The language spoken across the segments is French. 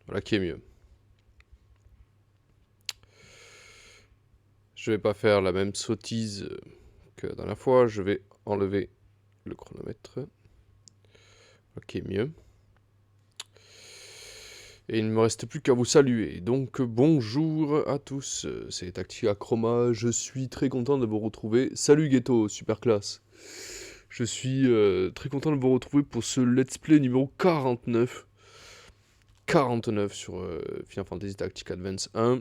Voilà qui est mieux. Je vais pas faire la même sottise que la dernière fois. Je vais enlever le chronomètre. Voilà qui est mieux. Et il ne me reste plus qu'à vous saluer. Donc bonjour à tous, c'est Tactica Chroma, je suis très content de vous retrouver. Salut Ghetto, super classe. Je suis très content de vous retrouver pour ce let's play numéro 49. 49 sur Final Fantasy Tactics Advance 1.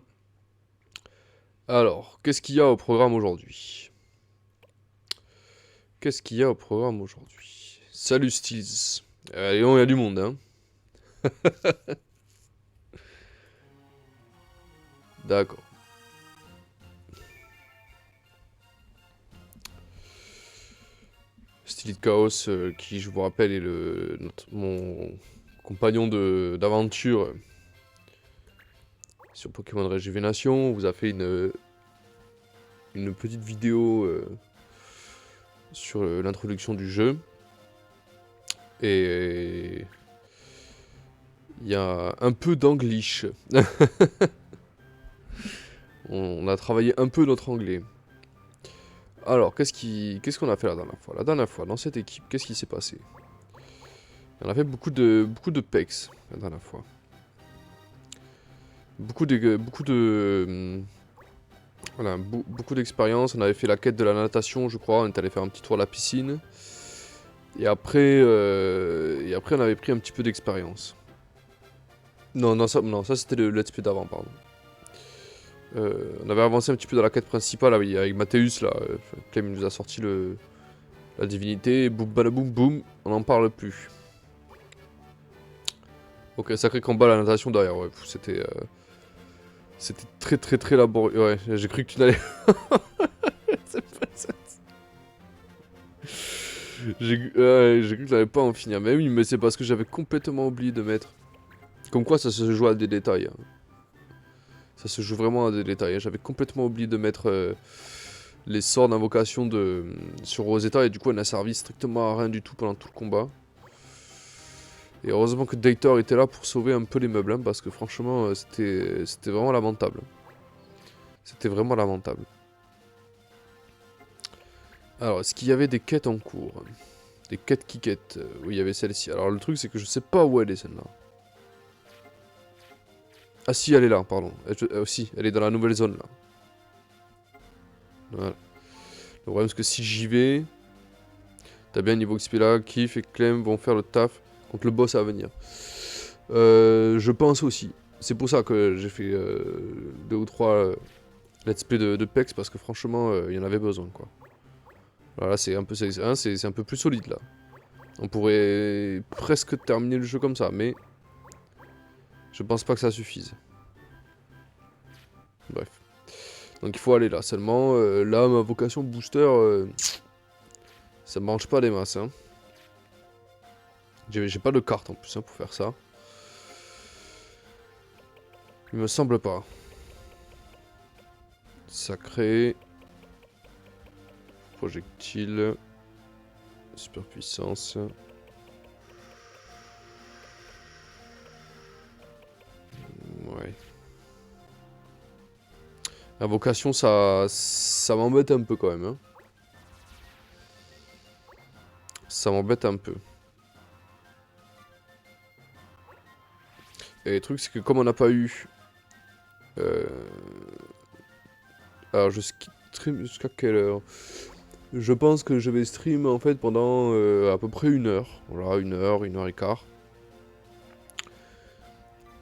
Alors, qu'est-ce qu'il y a au programme aujourd'hui? Qu'est-ce qu'il y a au programme aujourd'hui? Salut Steels. Allez, il y a du monde, hein. D'accord. Stylid Chaos, qui, je vous rappelle, est mon compagnon d'aventure sur Pokémon Régénération. On vous a fait une petite vidéo sur l'introduction du jeu. Et il y a un peu d'anglish. On a travaillé un peu notre anglais. Alors, qu'est-ce qu'on a fait la dernière fois? La dernière fois, dans cette équipe, qu'est-ce qui s'est passé? On a fait beaucoup de pex la dernière fois. Voilà, beaucoup d'expérience. On avait fait la quête de la natation, je crois. On est allé faire un petit tour à la piscine. Et après, on avait pris un petit peu d'expérience. Non, ça c'était le let's play d'avant, pardon. On avait avancé un petit peu dans la quête principale avec Mathéus, là. Clem nous a sorti la divinité, et boum balaboum boum, on n'en parle plus. Ok, sacré combat à la natation derrière, ouais, c'était très laborieux. Ouais, j'ai cru que tu n'allais... J'ai cru que tu n'allais pas en finir. Mais oui, mais c'est parce que j'avais complètement oublié de mettre... Comme quoi ça se joue à des détails. Hein. Ça se joue vraiment à des détails. Hein. J'avais complètement oublié de mettre les sorts d'invocation sur Rosetta. Et du coup, elle n'a servi strictement à rien du tout pendant tout le combat. Et heureusement que Dator était là pour sauver un peu les meubles. Hein, parce que franchement, c'était vraiment lamentable. C'était vraiment lamentable. Alors, est-ce qu'il y avait des quêtes en cours? Des quêtes qui quêtent. Oui, il y avait celle-ci. Alors, le truc, c'est que je sais pas où elle est, celle-là. Ah si, elle est là, pardon. Si, elle est dans la nouvelle zone, là. Voilà. Le problème, c'est que si j'y vais... T'as bien niveau XP là, Kif et Clem vont faire le taf contre le boss à venir. Je pense aussi. C'est pour ça que j'ai fait 2 ou 3 let's play de PEX, parce que franchement, il y en avait besoin, quoi. Voilà, c'est un peu plus solide, là. On pourrait presque terminer le jeu comme ça, mais... Je pense pas que ça suffise. Bref. Donc il faut aller là. Seulement, là, ma vocation booster, ça me mange pas les masses. Hein. J'ai pas de carte en plus hein, pour faire ça. Il me semble pas. Sacré. Projectile. Super puissance. Ouais. Invocation, ça m'embête un peu quand même. Hein. Ça m'embête un peu. Et le truc, c'est que comme on n'a pas eu... Alors, je stream jusqu'à quelle heure? Je pense que je vais stream en fait pendant à peu près 1 heure. Voilà, 1 heure et quart.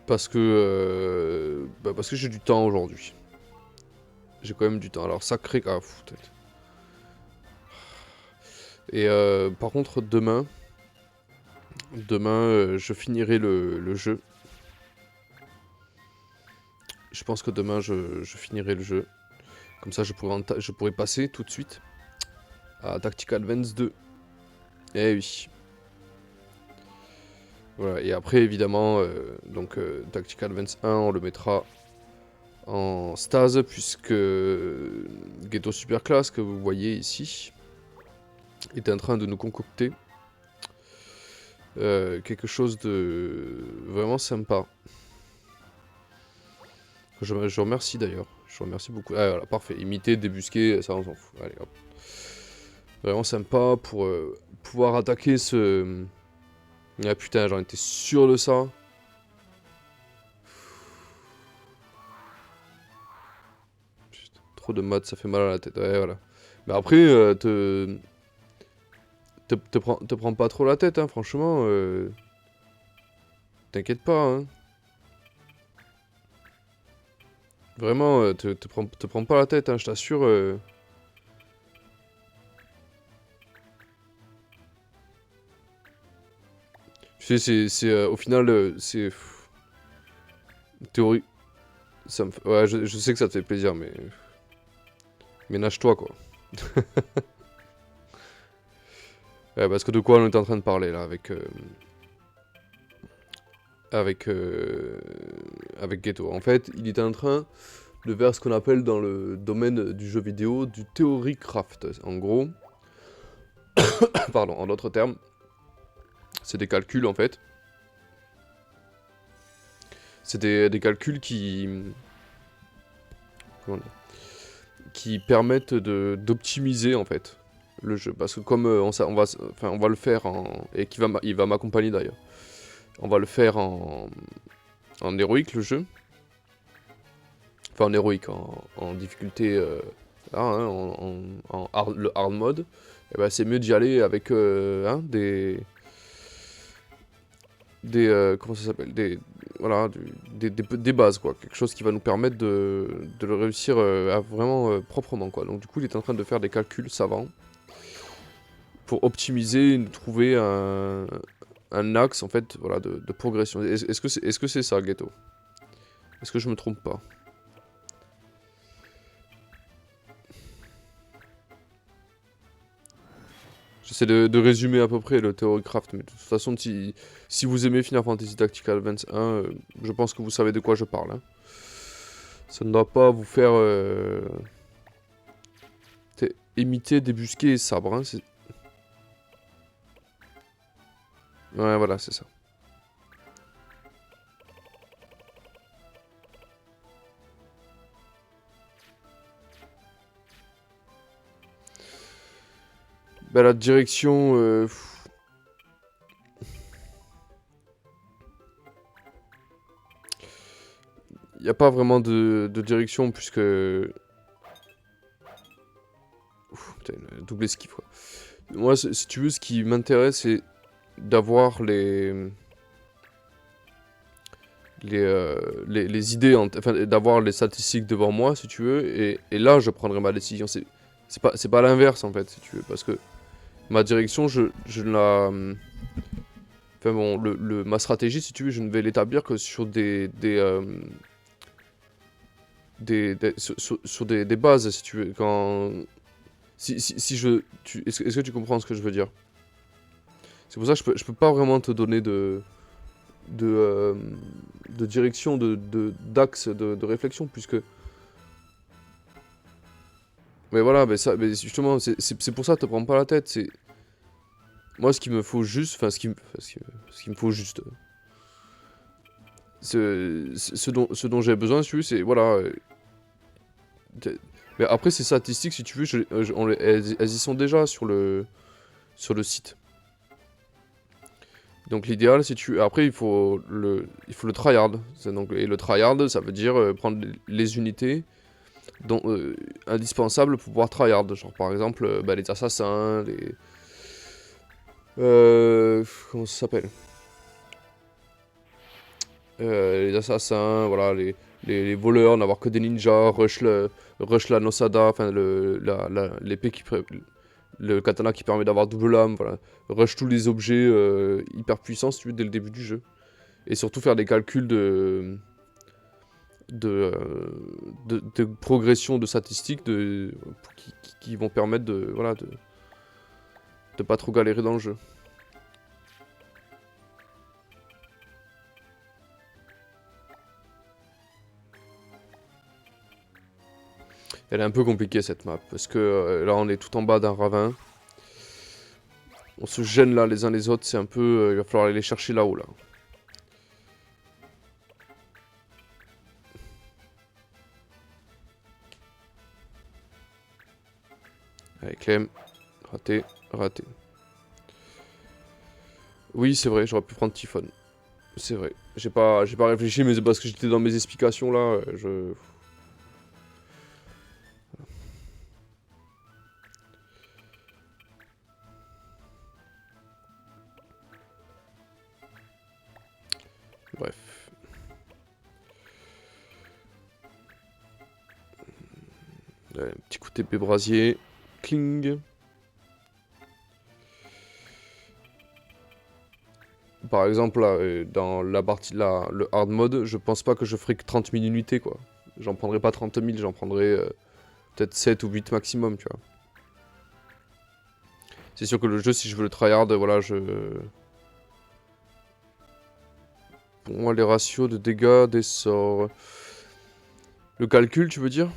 Parce que j'ai du temps aujourd'hui. J'ai quand même du temps. Alors sacré... Ah, peut-être. Et par contre, demain, je finirai le jeu. Je pense que demain, je finirai le jeu. Comme ça, je pourrais passer tout de suite à Tactical Advance 2. Eh oui. Voilà, et après, évidemment, Tactical Advance 1, on le mettra en stase, puisque Ghetto Superclass, que vous voyez ici, est en train de nous concocter quelque chose de vraiment sympa. Je remercie d'ailleurs. Je remercie beaucoup. Ah voilà, parfait. Imiter, débusquer, ça on s'en fout. Allez hop. Vraiment sympa pour pouvoir attaquer ce... Ah putain, j'en étais sûr de ça. Putain, trop de maths, ça fait mal à la tête. Ouais, voilà. Mais après, te prends pas trop la tête, hein, franchement. T'inquiète pas, hein. Vraiment, te prends pas la tête, hein, je t'assure. Tu sais, au final, c'est... Théorie... Ouais, je sais que ça te fait plaisir, mais... Ménage-toi, quoi. Ouais, parce que de quoi on est en train de parler, là, avec... Avec... Avec Ghetto. En fait, il était en train de faire ce qu'on appelle dans le domaine du jeu vidéo du theory craft. En gros... Pardon, en d'autres termes, c'est des calculs, en fait. C'est des calculs qui... Comment dire, qui permettent d'optimiser en fait le jeu. Parce que comme on va le faire en... Et il va m'accompagner d'ailleurs. On va le faire en héroïque le jeu. Enfin en héroïque, en difficulté là, hein, le hard mode. Et ben, c'est mieux d'y aller avec hein, comment ça s'appelle, voilà, des bases, quoi. Quelque chose qui va nous permettre de le réussir vraiment proprement, quoi. Donc du coup, il est en train de faire des calculs savants pour optimiser, trouver un axe, en fait, voilà, de progression. Est-ce que c'est ça, Ghetto? Est-ce que je me trompe pas? J'essaie de résumer à peu près le Theorycraft, mais de toute façon, si vous aimez Final Fantasy Tactical Advance 1, je pense que vous savez de quoi je parle, hein. Ça ne doit pas vous faire imiter, débusquer et sabre, hein, ouais, voilà, c'est ça. Bah, la direction... Il n'y a pas vraiment de direction puisque... Ouf, putain, une double esquive, quoi. Moi, si tu veux, ce qui m'intéresse, c'est d'avoir les idées, enfin, d'avoir les statistiques devant moi, si tu veux, et là, je prendrai ma décision. C'est pas l'inverse, en fait, si tu veux, parce que ma direction, je la... Enfin bon, ma stratégie, si tu veux, je ne vais l'établir que sur sur des bases, si tu veux. Si est-ce que tu comprends ce que je veux dire? C'est pour ça que je peux pas vraiment te donner de, euh, de direction, d'axe de réflexion, puisque... Mais voilà, mais justement, c'est pour ça, te prends pas la tête, c'est... Moi, ce qu'il me faut juste, enfin, ce qu'il me faut juste... Ce dont j'ai besoin, si tu veux, c'est, voilà... Mais après, ces statistiques, si tu veux, elles y sont déjà sur sur le site. Donc l'idéal, si tu... Après, il faut le tryhard. Et le tryhard, ça veut dire prendre les unités indispensables pour pouvoir tryhard. Genre, par exemple, bah, les assassins, comment ça s'appelle? Les assassins, voilà, les voleurs, n'avoir que des ninjas, rush la Nosada, enfin l'épée le katana qui permet d'avoir double lame, voilà. Rush tous les objets hyper puissants si tu veux dès le début du jeu. Et surtout faire des calculs de, de progression de statistiques qui vont permettre voilà, de pas trop galérer dans le jeu. Elle est un peu compliquée cette map, parce que là on est tout en bas d'un ravin. On se gêne là les uns les autres, c'est un peu... il va falloir aller les chercher là-haut là. Allez, Clem. Raté, raté. Oui, c'est vrai, j'aurais pu prendre Typhon. C'est vrai. J'ai pas réfléchi, mais c'est parce que j'étais dans mes explications là. Bref. Allez, un petit coup d'épée brasier. Cling. Par exemple, là, dans la partie, là, le hard mode, je pense pas que je ferai que 30 000 unités, quoi. J'en prendrai pas 30 000, j'en prendrai peut-être 7 ou 8 maximum, tu vois. C'est sûr que le jeu, si je veux le tryhard, voilà, Pour moi, les ratios de dégâts des sorts... Le calcul, tu veux dire?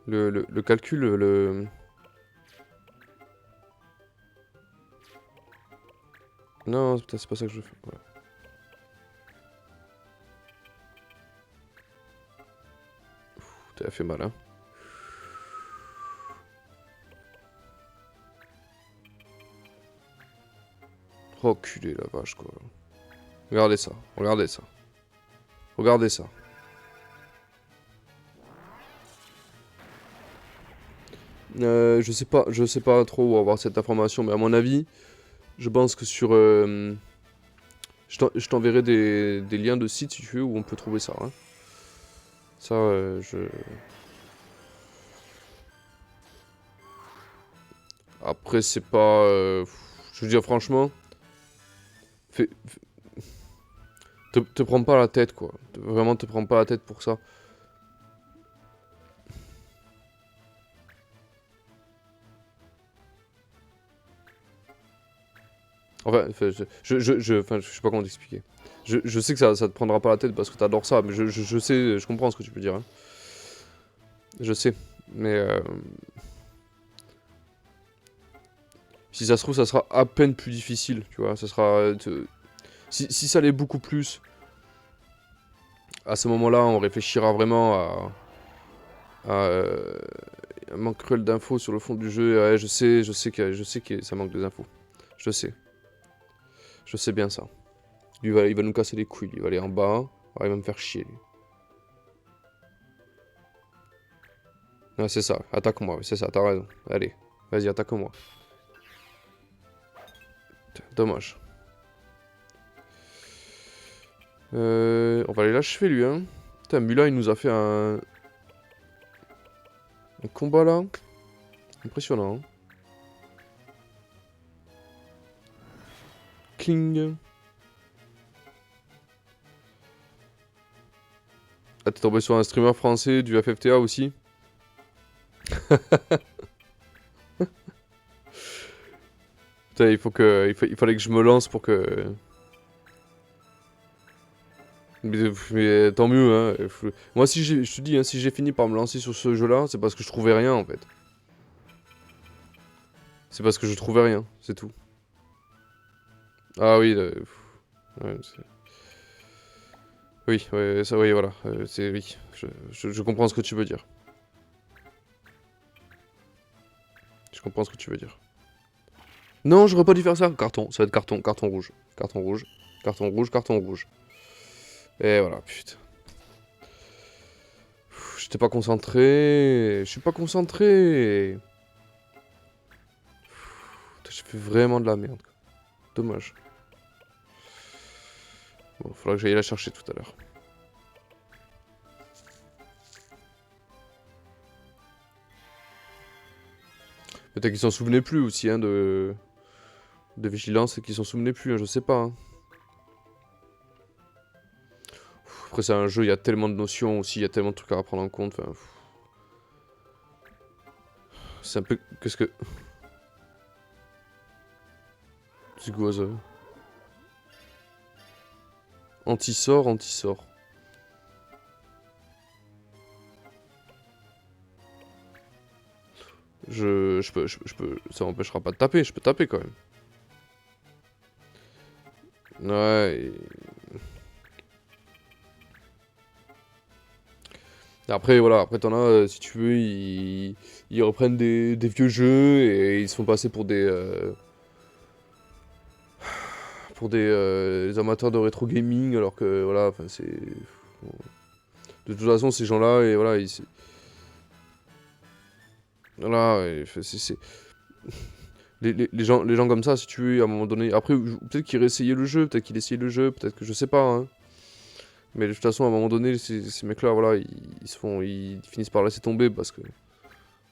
Le calcul, Non, putain, c'est pas ça que je fais. Ouais. T'as fait mal, hein. Oh, culé, la vache, quoi. Regardez ça, regardez ça. Regardez ça. Je sais pas trop où avoir cette information, mais à mon avis, je pense que sur... je t'enverrai des liens de sites, si tu veux, où on peut trouver ça, hein. Ça, Après, c'est pas... Je veux dire, franchement... Fais... Te prends pas la tête, quoi. Vraiment, te prends pas la tête pour ça. Enfin, je sais pas comment t'expliquer. Je sais que ça te prendra pas la tête parce que t'adores ça, mais je sais, je comprends ce que tu peux dire, hein. Je sais, mais... Si ça se trouve, ça sera à peine plus difficile, tu vois. Ça sera... Si ça l'est beaucoup plus, à ce moment-là, on réfléchira vraiment un manque cruel d'infos sur le fond du jeu. Ouais, je sais que ça manque des infos. Je sais. Je sais bien ça. Lui, il va nous casser les couilles. Il va aller en bas. Ah, il va me faire chier, lui. Ouais, c'est ça. Attaque-moi. C'est ça, t'as raison. Allez. Vas-y, attaque-moi. Dommage. On va aller l'achever, lui, hein. Putain, Mulan, il nous a fait un combat, là. Impressionnant, hein. King. Ah, t'es tombé sur un streamer français du FFTA aussi. Putain, il fallait que je me lance pour que... Mais tant mieux, hein. Moi, je te dis, hein, si j'ai fini par me lancer sur ce jeu-là, c'est parce que je trouvais rien, en fait. C'est parce que je trouvais rien, c'est tout. Ah oui, ouais, oui, ouais, ça, oui, voilà. Oui, je comprends ce que tu veux dire. Je comprends ce que tu veux dire. Non, j'aurais pas dû faire ça. Carton, ça va être carton, carton rouge. Carton rouge, carton rouge, carton rouge. Et voilà, putain. J'étais pas concentré. Je suis pas concentré. J'ai fait vraiment de la merde. Dommage. Bon, faudra que j'aille la chercher tout à l'heure. Peut-être qu'ils s'en souvenaient plus aussi, hein, de vigilance et qu'ils s'en souvenaient plus, hein, je sais pas, hein. Après, c'est un jeu, il y a tellement de notions aussi, il y a tellement de trucs à prendre en compte. Enfin, c'est un peu... Qu'est-ce que... C'est quoi ça? Anti-sort, anti-sort. Je peux... Ça m'empêchera pas de taper, je peux taper quand même. Ouais... Après, voilà, après t'en as, si tu veux, ils reprennent des vieux jeux et ils se font passer pour des amateurs de rétro gaming, alors que, voilà, enfin, c'est... De toute façon, ces gens-là, et voilà, voilà, et, enfin, les gens comme ça, si tu veux, à un moment donné... Après, peut-être qu'ils réessayaient le jeu, peut-être qu'ils essayaient le jeu, peut-être que je sais pas, hein. Mais de toute façon, à un moment donné, ces mecs-là, voilà, ils finissent par laisser tomber parce que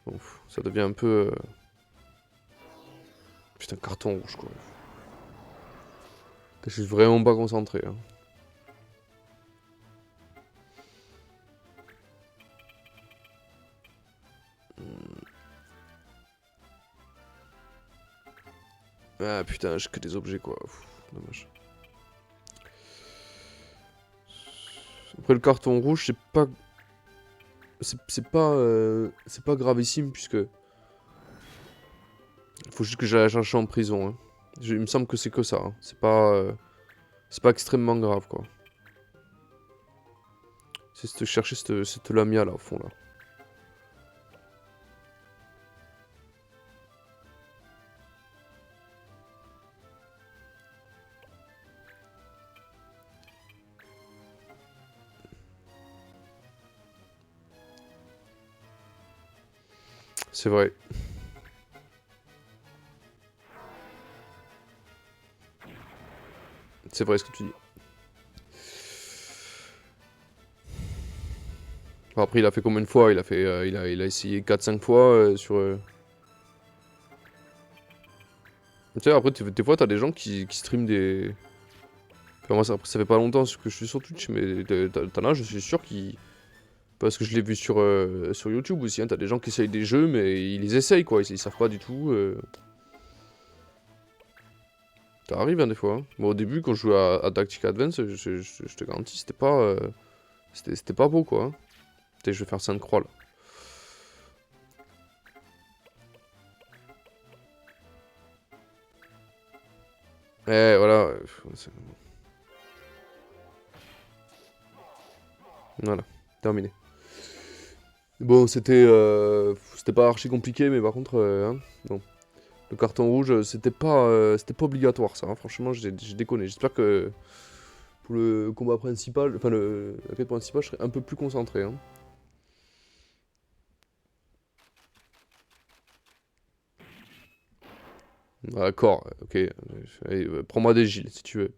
bon, ça devient un peu... Putain, carton rouge, quoi. Je suis vraiment pas concentré, hein. Ah putain, j'ai que des objets, quoi. Dommage. Après, le carton rouge, c'est pas... C'est pas gravissime, puisque... Faut juste que j'aille la chercher en prison, hein. Il me semble que c'est que ça, hein. C'est pas extrêmement grave, quoi. C'est de chercher cette Lamia, là, au fond, là. C'est vrai. C'est vrai ce que tu dis. Bon, après, il a fait combien de fois? Il a essayé 4-5 fois sur... Tu sais, après, des fois, t'as des gens qui streament des... Enfin, moi, après, ça fait pas longtemps que je suis sur Twitch, mais t'en as, je suis sûr, qui... Parce que je l'ai vu sur YouTube aussi, hein. T'as des gens qui essayent des jeux, mais ils les essayent, quoi. Ils savent pas du tout. Ça arrive, hein, des fois, hein. Bon, au début, quand je jouais à Tactics Advance, je te garantis, c'était pas beau, quoi, hein. Peut-être je vais faire Sainte-Croix, là. Voilà. Voilà, terminé. Bon, c'était pas archi compliqué, mais par contre, hein, bon. Le carton rouge, c'était pas obligatoire, ça, hein. Franchement, j'ai déconné. J'espère que pour le combat principal, enfin la quête principale, je serai un peu plus concentré, hein. D'accord, ok. Allez, prends-moi des Gilles, si tu veux.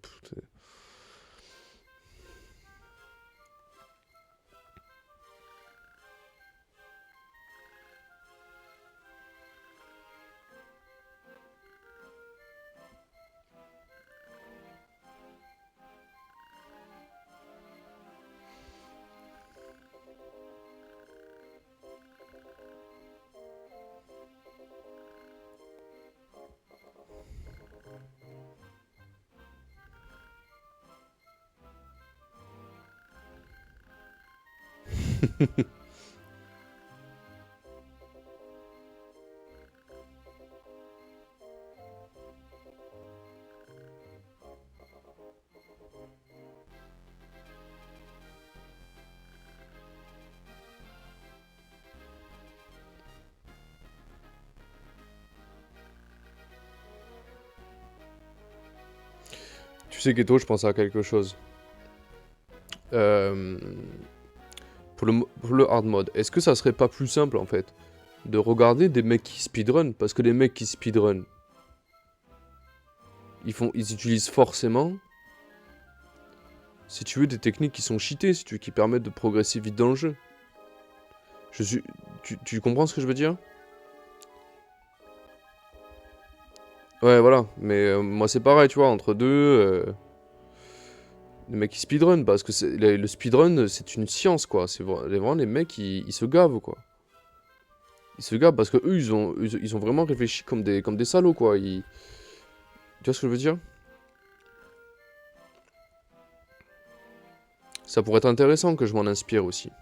Tu sais, Keto, je pensais à quelque chose. Euh, pour le hard mode, est-ce que ça serait pas plus simple, en fait, de regarder des mecs qui speedrun? Parce que les mecs qui speedrun, ils utilisent forcément, si tu veux, des techniques qui sont cheatées, si tu veux, qui permettent de progresser vite dans le jeu. Je suis... Tu comprends ce que je veux dire? Ouais, voilà. Mais moi, c'est pareil, tu vois, entre deux... les mecs qui speedrun, parce que le speedrun, c'est une science, quoi. C'est vraiment les mecs, ils se gavent, quoi. Ils se gavent parce que eux, ils ont vraiment réfléchi comme des salauds, quoi. Tu vois ce que je veux dire? Ça pourrait être intéressant que je m'en inspire aussi.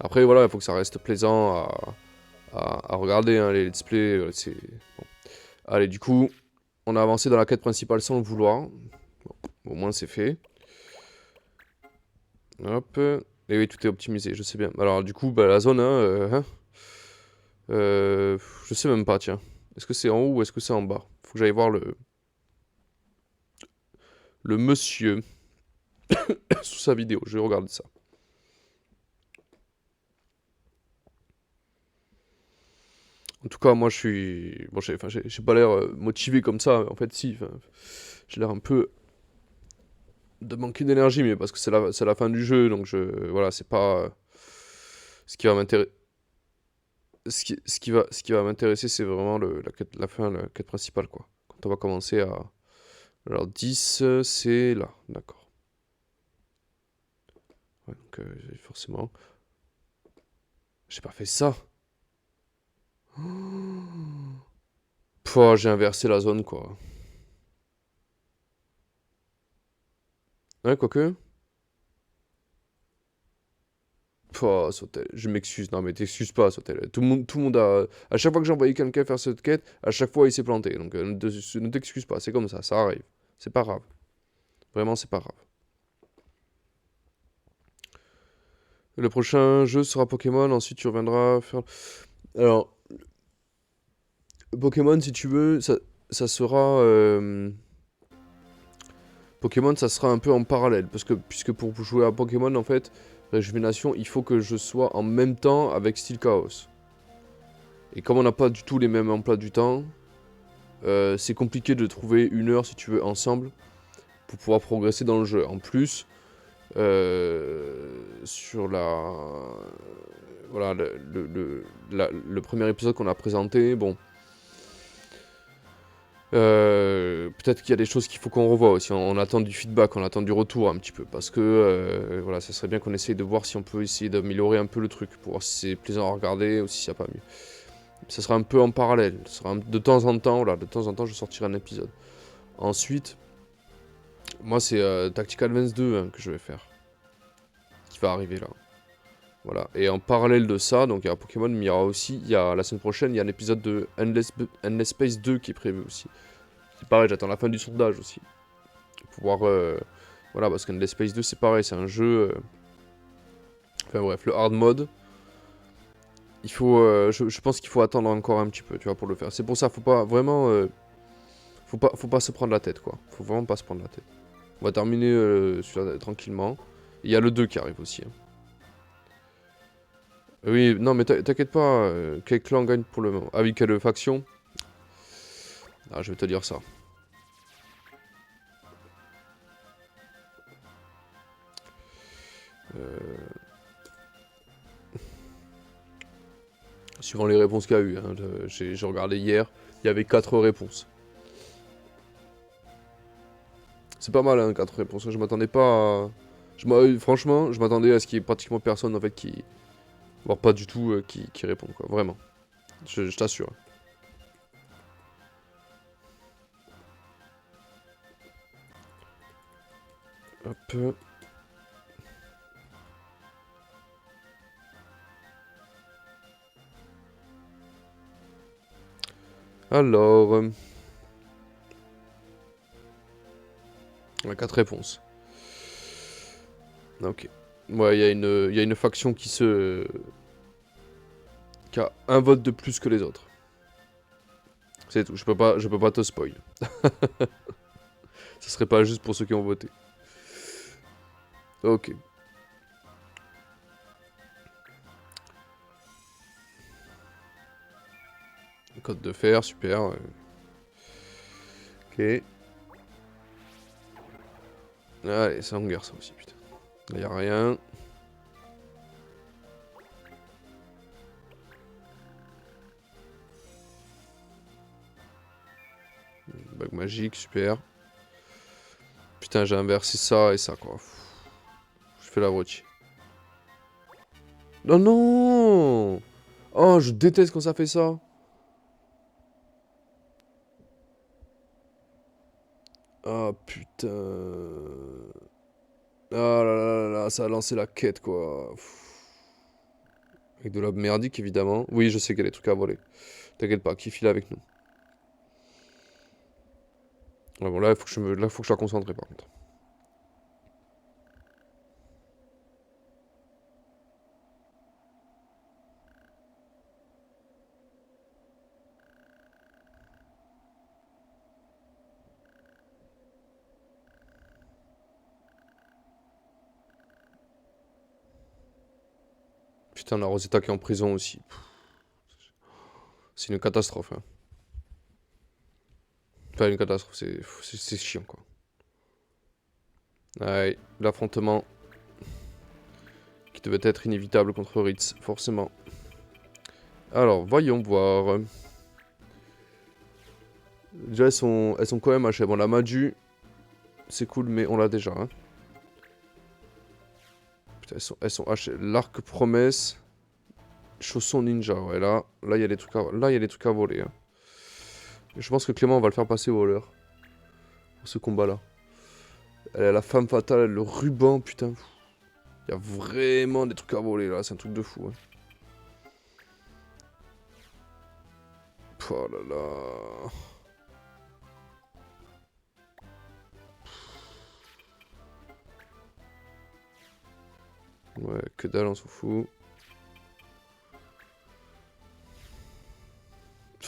Après, voilà, il faut que ça reste plaisant à regarder, hein, les let's play. C'est... Bon. Allez, du coup, on a avancé dans la quête principale sans le vouloir. Bon. Au moins, c'est fait. Hop. Et oui, tout est optimisé, je sais bien. Alors, du coup, bah, la zone, je sais même pas, tiens. Est-ce que c'est en haut ou est-ce que c'est en bas? Faut que j'aille voir le monsieur sous sa vidéo. Je vais regarder ça. En tout cas, moi, je suis... Bon, j'ai pas l'air motivé comme ça. En fait, si. J'ai l'air un peu de manquer d'énergie, mais parce que c'est la fin du jeu, donc voilà, c'est pas... ce qui va m'intéresser... ce qui va m'intéresser, c'est vraiment la fin, la quête principale, quoi. Quand on va commencer à... Alors, 10, c'est là, d'accord. Ouais, donc, forcément... J'ai pas fait ça. Pouah, j'ai inversé la zone, quoi. Ouais, quoique. Pouah, Sautel, je m'excuse. Non, mais t'excuses pas, Sautel. Tout le monde a... À chaque fois que j'ai envoyé quelqu'un faire cette quête, à chaque fois, il s'est planté. Donc, ne t'excuse pas, c'est comme ça arrive. C'est pas grave. Vraiment, c'est pas grave. Le prochain jeu sera Pokémon, ensuite tu reviendras faire... Alors, Pokémon, si tu veux, ça sera... Pokémon, ça sera un peu en parallèle, parce que puisque pour jouer à Pokémon, en fait, Réjuvénation, il faut que je sois en même temps avec Steel Chaos. Et comme on n'a pas du tout les mêmes emplois du temps, c'est compliqué de trouver une heure, si tu veux, ensemble, pour pouvoir progresser dans le jeu. En plus, sur la... Voilà, le premier épisode qu'on a présenté, bon... peut-être qu'il y a des choses qu'il faut qu'on revoie aussi. On attend du feedback, on attend du retour un petit peu. Parce que, voilà, ça serait bien qu'on essaye de voir si on peut essayer d'améliorer un peu le truc. Pour voir si c'est plaisant à regarder ou si ça pas mieux. Ça sera un peu en parallèle. Ça sera de temps en temps, voilà, de temps en temps, je sortirai un épisode. Ensuite, moi, c'est Tactical Advance 2 hein, que je vais faire. Qui va arriver là. Voilà. Et en parallèle de ça, donc il y a Pokémon, mais il y aura aussi, la semaine prochaine, il y a un épisode de Endless Space 2 qui est prévu aussi. C'est pareil, j'attends la fin du sondage aussi. Pour voir, voilà, parce qu'Endless Space 2 c'est pareil, c'est un jeu... Enfin bref, le hard mode, il faut, je pense qu'il faut attendre encore un petit peu, tu vois, pour le faire. C'est pour ça, faut pas vraiment... faut pas se prendre la tête, quoi. Faut vraiment pas se prendre la tête. On va terminer celui-là tranquillement. Il y a le 2 qui arrive aussi. Hein. Oui, non, mais t'inquiète pas, quel clan gagne pour le moment? Ah oui, quelle faction? Ah, je vais te dire ça. Suivant les réponses qu'il y a eu, hein, j'ai regardé hier, il y avait 4 réponses. C'est pas mal, hein, 4 réponses. Je m'attendais pas à... franchement, je m'attendais à ce qu'il y ait pratiquement personne, en fait, qui... Voire pas du tout qui répondent, quoi. Vraiment. Je t'assure. Hop. Alors... on a 4 réponses. Ok. Ouais, il y a une faction qui a un vote de plus que les autres. C'est tout, je peux pas te spoil. Ce serait pas juste pour ceux qui ont voté. Ok. Code de fer, super. Ok. Allez, c'est en guerre ça aussi, putain. Il y a rien. Bague magique, super. Putain, j'ai inversé ça et ça, quoi. Je fais la moitié. Non, non! Oh, je déteste quand ça fait ça. Ah, putain. Ah là là là là, ça a lancé la quête, quoi. Avec de la merdique, évidemment. Oui, je sais qu'il y a des trucs à voler. T'inquiète pas, qui file avec nous. Ouais, bon, là, il faut que je sois concentré, par contre. Putain, la Rosetta qui est en prison aussi. C'est une catastrophe. Hein. Enfin, une catastrophe, c'est chiant quoi. Ouais, l'affrontement qui devait être inévitable contre Ritz, forcément. Alors, voyons voir. Déjà, elles sont quand même hachées. Bon, la Maju, c'est cool, mais on l'a déjà. Hein. Putain, elles sont hachées. L'arc promesse. Chausson ninja, ouais, là, il y a des trucs à voler. Hein. Je pense que Clément va le faire passer voleur. Pour ce combat-là. Elle a la femme fatale, le ruban, putain. Il y a vraiment des trucs à voler, là. C'est un truc de fou. Hein. Oh là là. Ouais, que dalle, on s'en fout.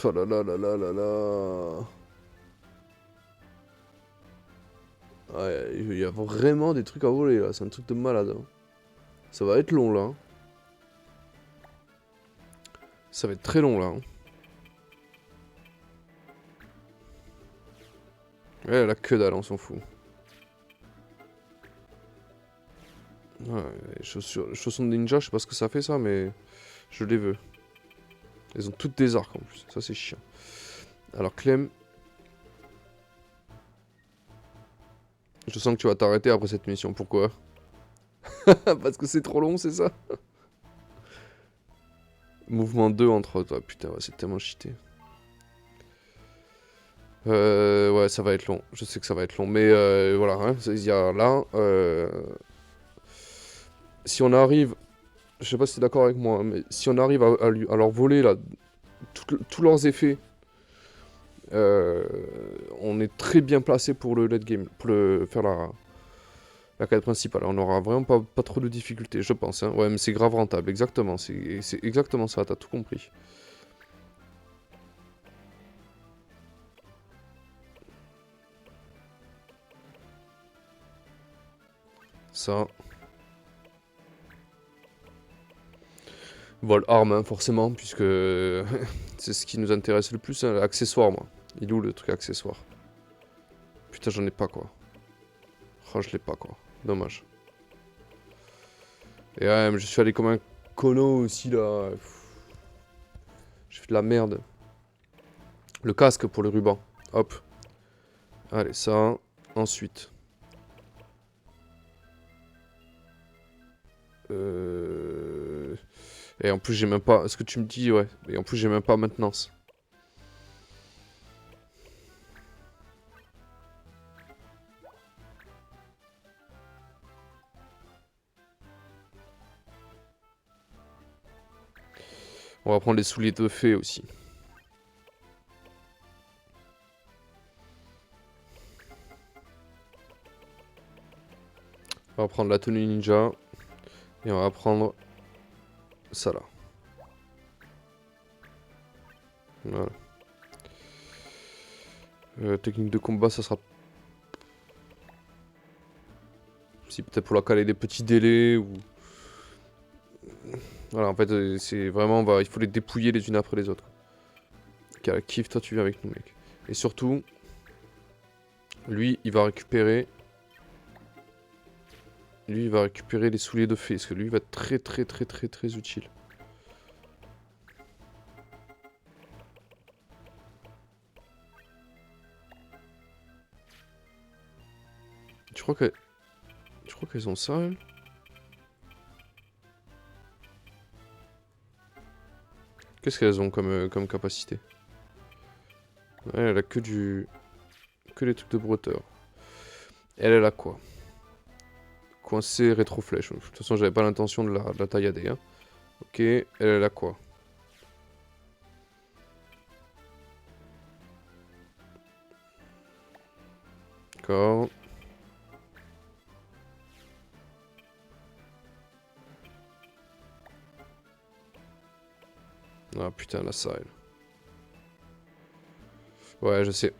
Oh là là là là là là. Ouais, il y a vraiment des trucs à voler là, c'est un truc de malade. Hein. Ça va être long là. Hein. Ça va être très long là. Hein. Ouais, la que dalle, on s'en fout. Ouais, les chaussons de ninja, je sais pas ce que ça fait ça, mais je les veux. Elles ont toutes des arcs en plus, ça c'est chiant. Alors Clem, je sens que tu vas t'arrêter après cette mission, pourquoi? Parce que c'est trop long, c'est ça? Mouvement 2 entre autres, ah, putain, ouais, c'est tellement cheaté. Ouais, ça va être long, je sais que ça va être long, mais voilà, hein, il y a là, si on arrive, je sais pas si t'es d'accord avec moi, hein, mais si on arrive à leur voler là, tous leurs effets, on est très bien placé pour le late game, pour faire la quête principale. On aura vraiment pas trop de difficultés, je pense. Hein. Ouais, mais c'est grave rentable, exactement. C'est exactement ça, t'as tout compris. Ça. Vol arme, hein, forcément, puisque c'est ce qui nous intéresse le plus. Hein, accessoire, moi. Il est où le truc accessoire? Putain, j'en ai pas, quoi. Oh, je l'ai pas, quoi. Dommage. Et ouais, mais je suis allé comme un colo aussi, là. J'ai fait de la merde. Le casque pour le ruban. Hop. Allez, ça. Ensuite. Et en plus, j'ai même pas... Ce que tu me dis, ouais. Et en plus, j'ai même pas maintenance. On va prendre les souliers de fée aussi. On va prendre la tenue ninja. Et on va prendre ça là. Voilà. Technique de combat, ça sera... Si peut-être pour la caler des petits délais ou... Voilà, en fait, c'est vraiment... il faut les dépouiller les unes après les autres. Kiff, toi tu viens avec nous, mec. Et surtout... Lui, il va récupérer... Lui, il va récupérer les souliers de fée. Parce que lui, il va être très très très très très utile. Tu crois qu'elles ont ça, elles? Qu'est-ce qu'elles ont comme capacité? Ouais, elle a que les trucs de bretteur. Elle a quoi? Coincé rétro-flèche. De toute façon, j'avais pas l'intention de la taillader. Hein. Ok, elle a quoi? D'accord. Ah putain, la salle. Ouais, je sais.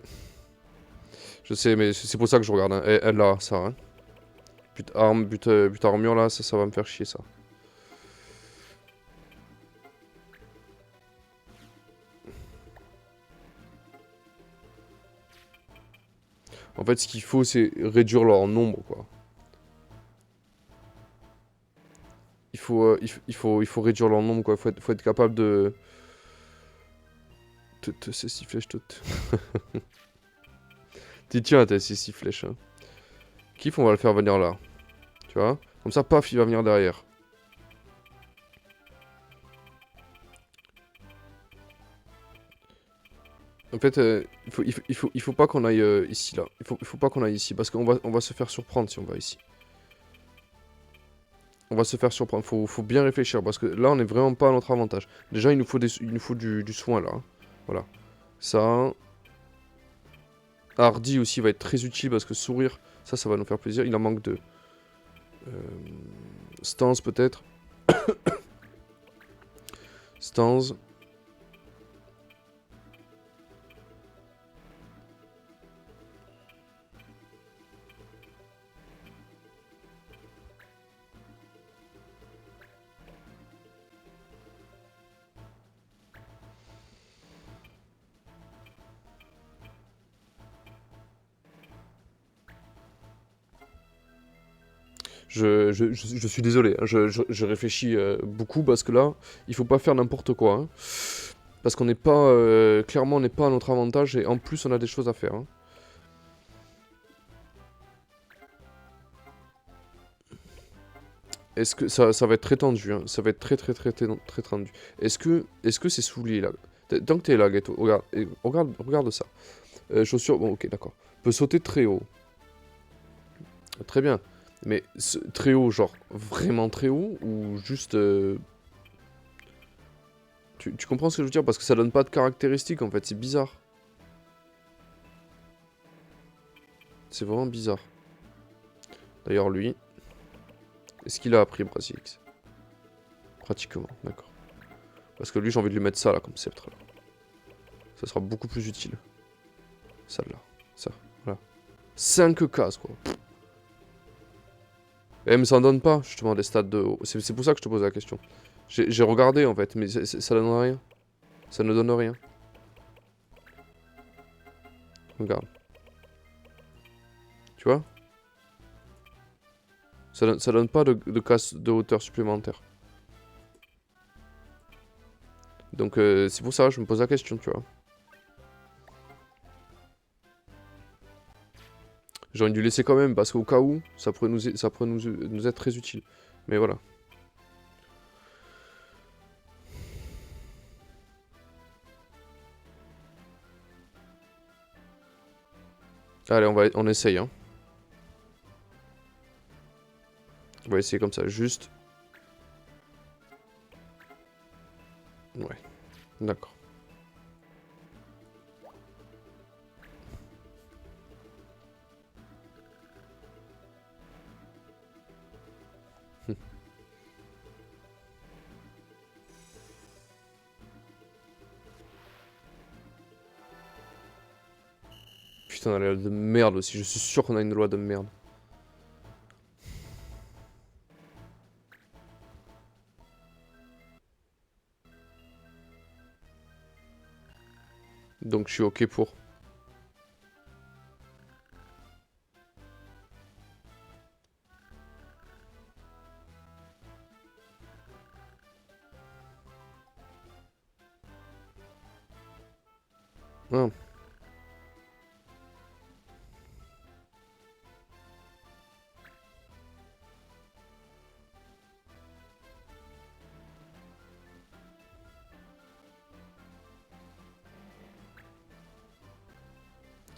Je sais, mais c'est pour ça que je regarde. Hein. Elle a ça. Hein. But arme, but armure là, ça va me faire chier ça. En fait, ce qu'il faut, c'est réduire leur nombre, quoi. Il faut réduire leur nombre, quoi. Faut être capable de... Ces 6 flèches, Tiens, t'as ces 6 flèches, hein. Kiff, on va le faire venir là. Tu vois? Comme ça, paf, il va venir derrière. En fait, il faut pas qu'on aille ici, là. Il faut pas qu'on aille ici, parce qu'on va se faire surprendre si on va ici. On va se faire surprendre. Faut bien réfléchir, parce que là, on est vraiment pas à notre avantage. Déjà, il nous faut du soin, là. Hein. Voilà. Ça. Hardy aussi va être très utile, parce que sourire, ça va nous faire plaisir. Il en manque deux. Stance, peut-être. Stance. Je suis désolé, hein, je réfléchis beaucoup parce que là, il faut pas faire n'importe quoi. Hein, parce qu'on n'est pas, clairement, on n'est pas à notre avantage et en plus, on a des choses à faire. Hein. Est-ce que ça va être très tendu, hein, ça va être très tendu. Est-ce que ces souliers là, tant que t'es là, Ghetto, regarde ça. Chaussures, bon, ok, d'accord. Peut sauter très haut. Très bien. Mais très haut, genre vraiment très haut ou juste tu comprends ce que je veux dire? Parce que ça donne pas de caractéristiques en fait, c'est bizarre. C'est vraiment bizarre. D'ailleurs, lui, est-ce qu'il a appris Brasilix? Pratiquement, d'accord. Parce que lui, j'ai envie de lui mettre ça là, comme sceptre là. Ça sera beaucoup plus utile. Ça là, ça, voilà. 5 cases quoi. Eh, mais ça en donne pas, justement, des stats de haut. C'est pour ça que je te pose la question. J'ai regardé en fait, mais ça donne rien. Ça ne donne rien. Regarde. Tu vois? Ça donne pas de casse de hauteur supplémentaire. Donc c'est pour ça que je me pose la question, tu vois. J'aurais dû laisser quand même, parce qu'au cas où, ça pourrait nous être très utile. Mais voilà. Allez, on essaye, hein. On va essayer comme ça, juste. Ouais, d'accord. Putain, on a la loi de merde aussi, je suis sûr qu'on a une loi de merde. Donc je suis ok pour. Ah.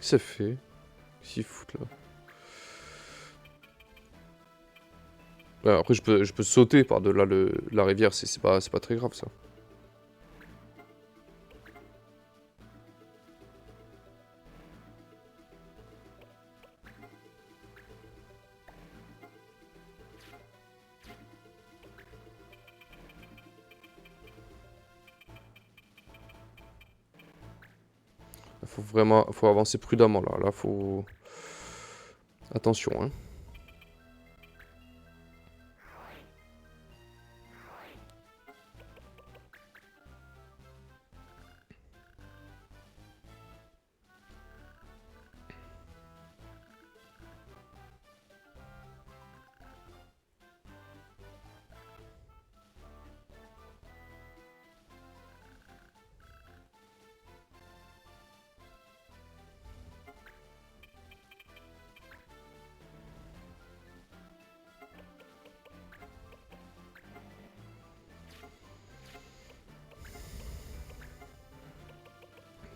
C'est fait. Qu'est-ce foutent là? Ouais, après, je peux sauter par-delà la rivière, c'est pas très grave ça. Faut avancer prudemment là. Là, faut. Attention, hein.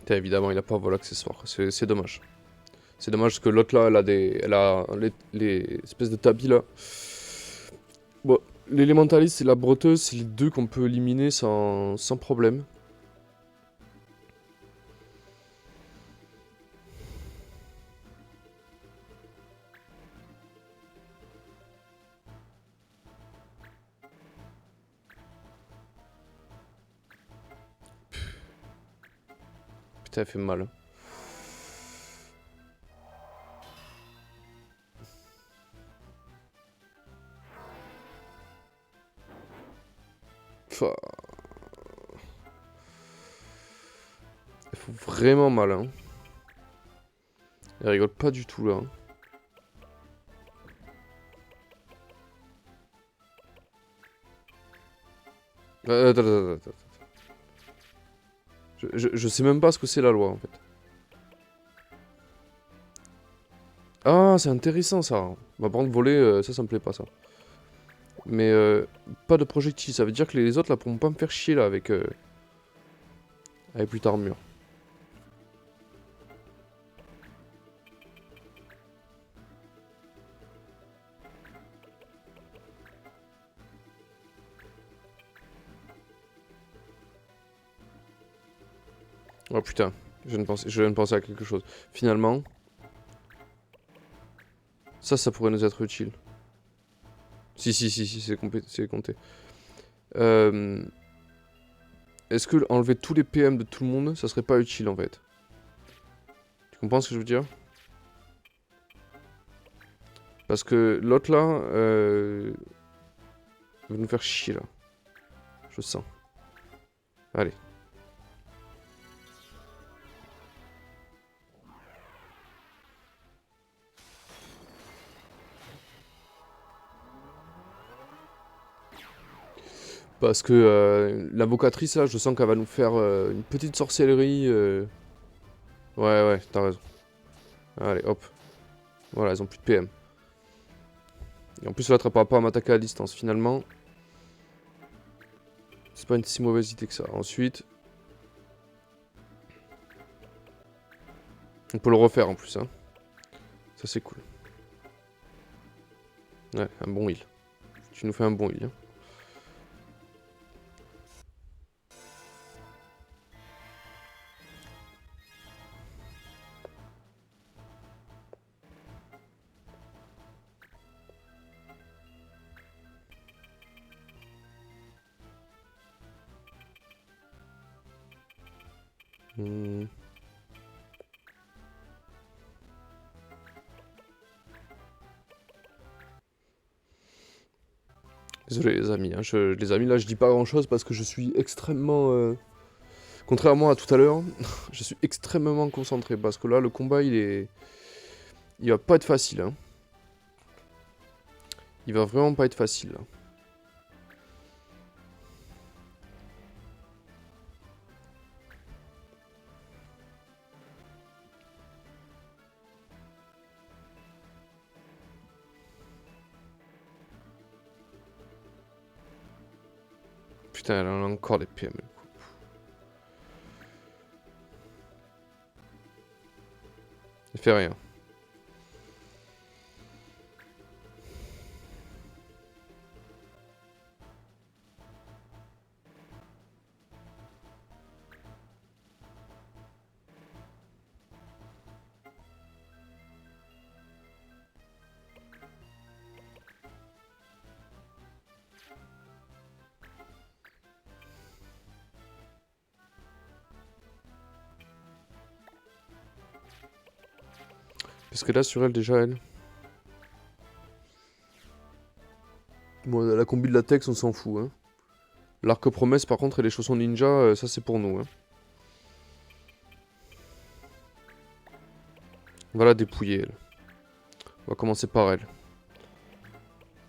Putain, évidemment, il a pas vol accessoire. C'est dommage. C'est dommage parce que l'autre là, elle a les espèces de tapis là. Bon, l'élémentaliste et la breteuse, c'est les deux qu'on peut éliminer sans problème. Putain, elle fait mal. Enfin, elle fait vraiment mal, hein. Elle rigole pas du tout, là. Attends. Je sais même pas ce que c'est la loi, en fait. Ah, c'est intéressant, ça. Bah, par contre, voler, ça me plaît pas, ça. Mais pas de projectiles, ça veut dire que les autres, là, pourront pas me faire chier, là, avec plus d'armure. Oh putain, je viens de penser à quelque chose. Finalement, ça pourrait nous être utile. Si, c'est compté. Euh, Est-ce que enlever tous les PM de tout le monde, ça serait pas utile en fait? Tu comprends ce que je veux dire? Parce que l'autre là, va nous faire chier là. Je sens. Allez. Parce que l'invocatrice là, je sens qu'elle va nous faire une petite sorcellerie. Ouais, t'as raison. Allez, hop. Voilà, elles ont plus de PM. Et en plus, l'autre elle pourra pas m'attaquer à distance finalement. C'est pas une si mauvaise idée que ça. Ensuite, on peut le refaire en plus, hein. Ça c'est cool. Ouais, un bon heal. Tu nous fais un bon heal, hein. Hmm. Désolé les amis, hein, les amis là je dis pas grand chose parce que je suis extrêmement... Contrairement à tout à l'heure, je suis extrêmement concentré parce que là le combat il va pas être facile, hein. Il va vraiment pas être facile là. Putain, elle en a encore des PM. Il fait rien. Parce que là sur elle déjà elle... Bon, la combi de latex on s'en fout, hein. L'arc promesse par contre et les chaussons ninja, ça c'est pour nous, hein. On va la dépouiller elle. On va commencer par elle.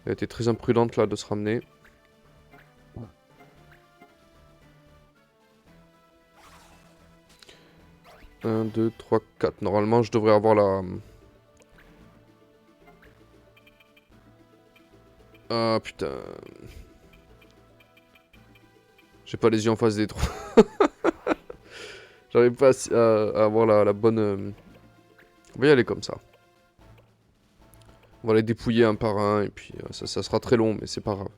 Elle a été très imprudente là de se ramener. Un, 2, 3, 4. Normalement je devrais avoir la... Ah putain. J'ai pas les yeux en face des trous. J'arrive pas à avoir la bonne... On va y aller comme ça. On va les dépouiller un par un, et puis ça sera très long, mais c'est pas grave.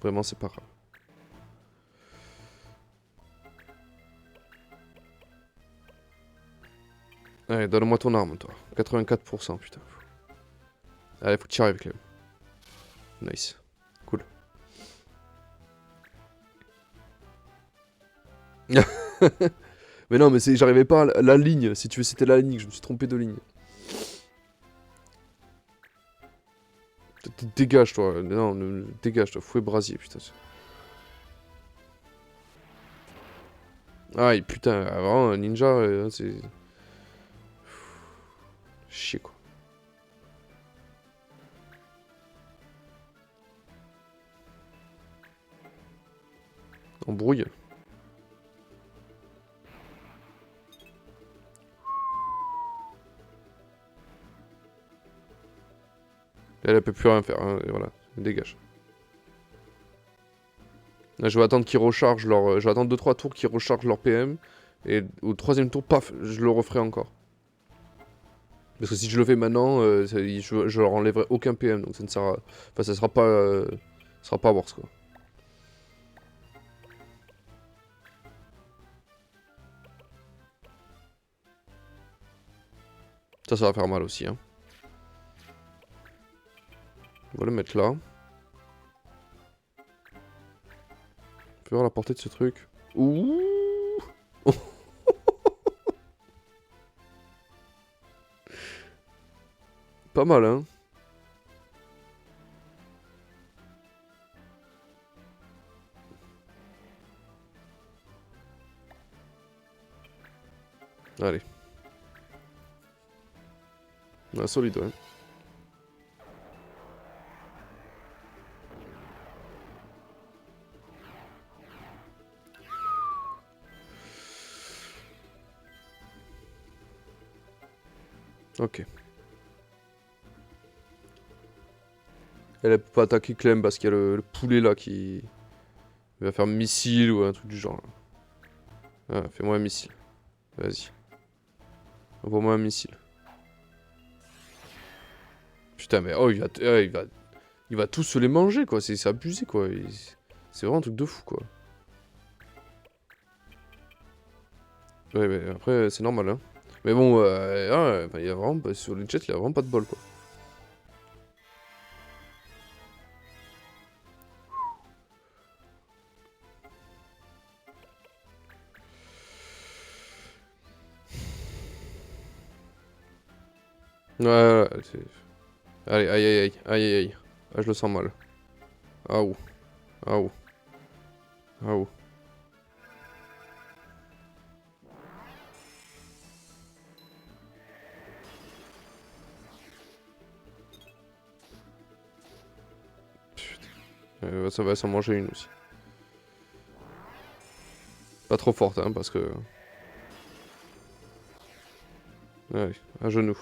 Vraiment, c'est pas grave. Allez, donne-moi ton arme, toi. 84%, putain. Allez, faut que tu y arrives, Clem. Nice. Cool. Mais non, mais j'arrivais pas à la ligne. Si tu veux, c'était la ligne. Je me suis trompé de ligne. Dégage, toi. Non, dégage, toi. Fouet brasier, putain. Aïe, putain. Vraiment, un ninja, c'est... Chier, quoi. Embrouille. Elle peut plus rien faire, hein, et voilà, dégage. Là, je vais attendre qu'ils rechargent leur... je vais attendre 2-3 tours qu'ils rechargent leur PM. Et au troisième tour, paf, je le referai encore. Parce que si je le fais maintenant, je leur enlèverai aucun PM, donc ça ne sera... Enfin, ça sera pas worse, quoi. Ça va faire mal aussi, hein. On va le mettre là. On peut voir la portée de ce truc. Ouh. Pas mal, hein. Allez. Ouais, solide, ouais. Ok. Elle peut pas attaquer Clem parce qu'il y a le poulet là qui... Il va faire missile ou un truc du genre. Ah, fais-moi un missile. Vas-y. Envoie-moi un missile. Putain, mais oh, il va tous se les manger, quoi. C'est abusé, quoi. C'est vraiment un truc de fou, quoi. Ouais, mais après, c'est normal, hein. Mais bon, il y a vraiment, sur les jets, il y a vraiment pas de bol, quoi. Ouais, allez, aïe, aïe, aïe, aïe, aïe, aïe. Ah, je le sens mal. Ah, ouh. Ah, ouh. Ah, ouh. Ça va s'en manger une aussi. Pas trop forte, hein, parce que... Allez, à genoux.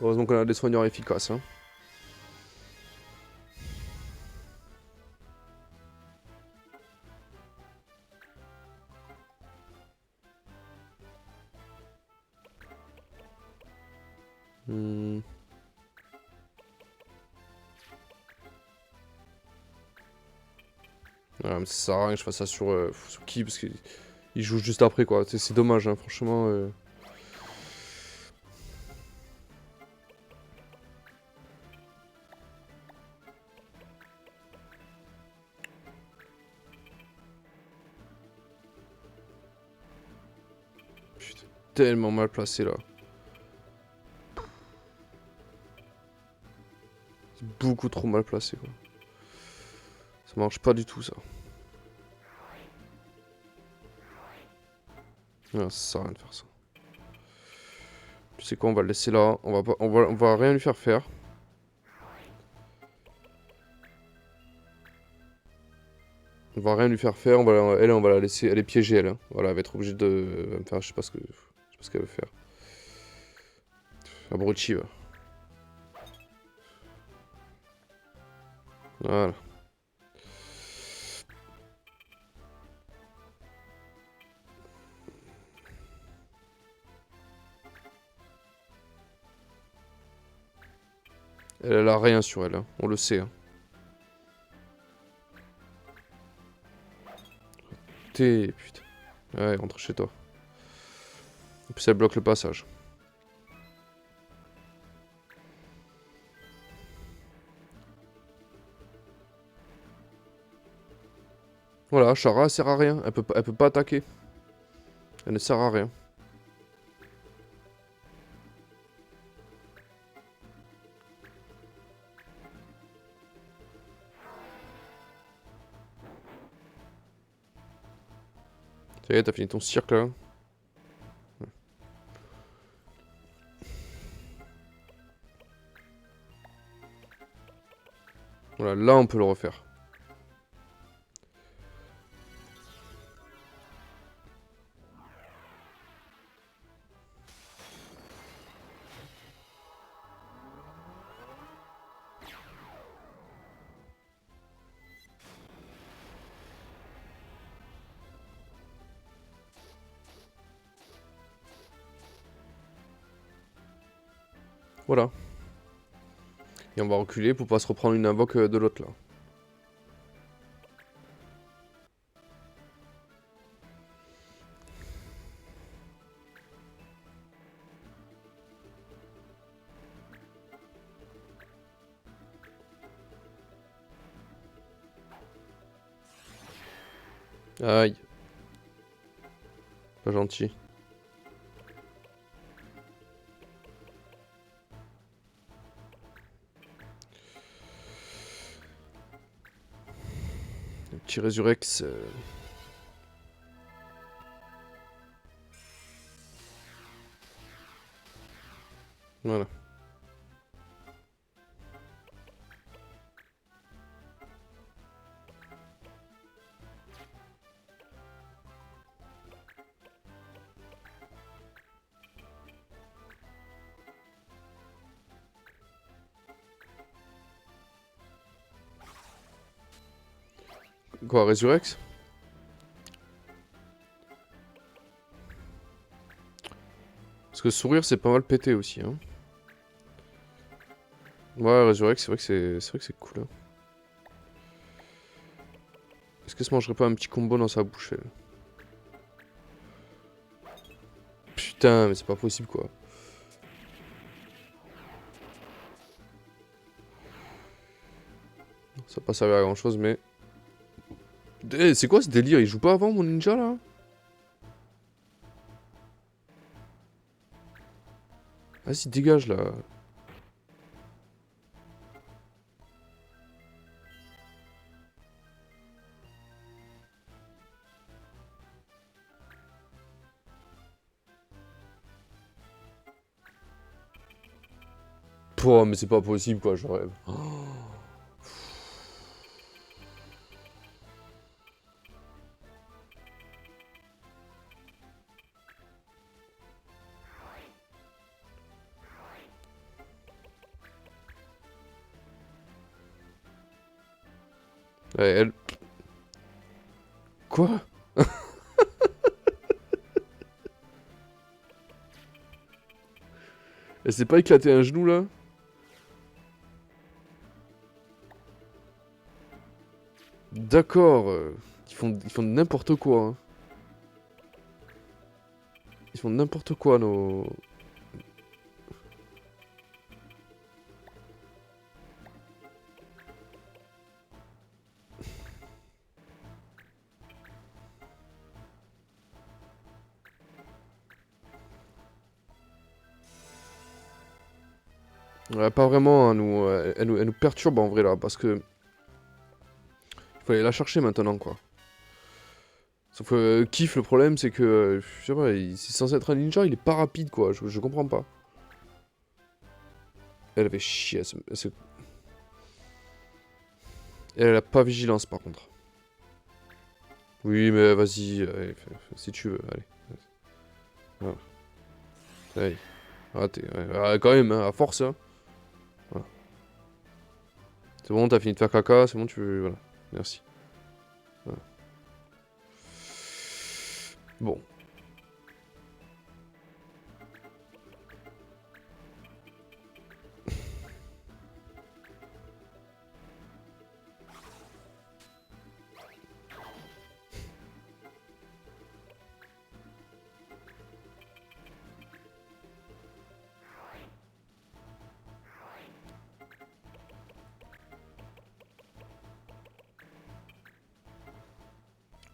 Heureusement qu'on a des soigneurs efficaces, hein. Hmm. Ouais, mais ça sert à rien que je fasse ça sur qui, parce qu'il joue juste après, quoi. C'est dommage, hein, franchement. Putain, tellement mal placé, là. C'est beaucoup trop mal placé, quoi. Ça marche pas du tout, ça. Ah, ça sert à rien de faire ça. Tu sais quoi, on va le laisser là. On va rien lui faire faire. On va rien lui faire faire, elle, on va la laisser, elle est piégée, elle. Hein. Voilà, elle va être obligée de me faire, je sais pas ce qu'elle veut faire. Abruti, va. Voilà. Elle a rien sur elle, hein. On le sait. Hein. Putain. Ouais, rentre chez toi. Et puis elle bloque le passage. Voilà, Chara, elle sert à rien. Elle peut pas attaquer. Elle ne sert à rien. Ça y est, t'as fini ton cirque là. Voilà, là on peut le refaire. Voilà. Et on va reculer pour pas se reprendre une invoque de l'autre là. Aïe. Pas gentil. Le petit Résurex. Voilà. Quoi, Résurex? Parce que sourire c'est pas mal pété aussi. Hein. Ouais, Résurex, c'est vrai que c'est cool. Hein. Est-ce que se mangerait pas un petit combo dans sa bouche elle? Putain, mais c'est pas possible quoi. Ça n'a pas servi à grand chose, mais. Eh, c'est quoi ce délire? Il joue pas avant mon ninja là? Vas-y, dégage là. Pouah, mais c'est pas possible quoi, je rêve. Oh. Ouais, elle. Quoi? Elle s'est pas éclaté un genou là? D'accord. Ils font n'importe quoi. Hein. Ils font n'importe quoi nos. Ouais, pas vraiment, hein, nous, elle nous perturbe en vrai là, parce que. Il faut aller la chercher maintenant quoi. Sauf que Kiff, le problème c'est que. Je sais pas, c'est censé être un ninja, il est pas rapide quoi, je comprends pas. Elle avait chier, elle a pas vigilance par contre. Oui, mais vas-y, allez, si tu veux, allez. Voilà. Allez. Ah, quand même, hein, à force, hein. Voilà. C'est bon, t'as fini de faire caca, c'est bon, tu... Voilà, merci. Voilà. Bon.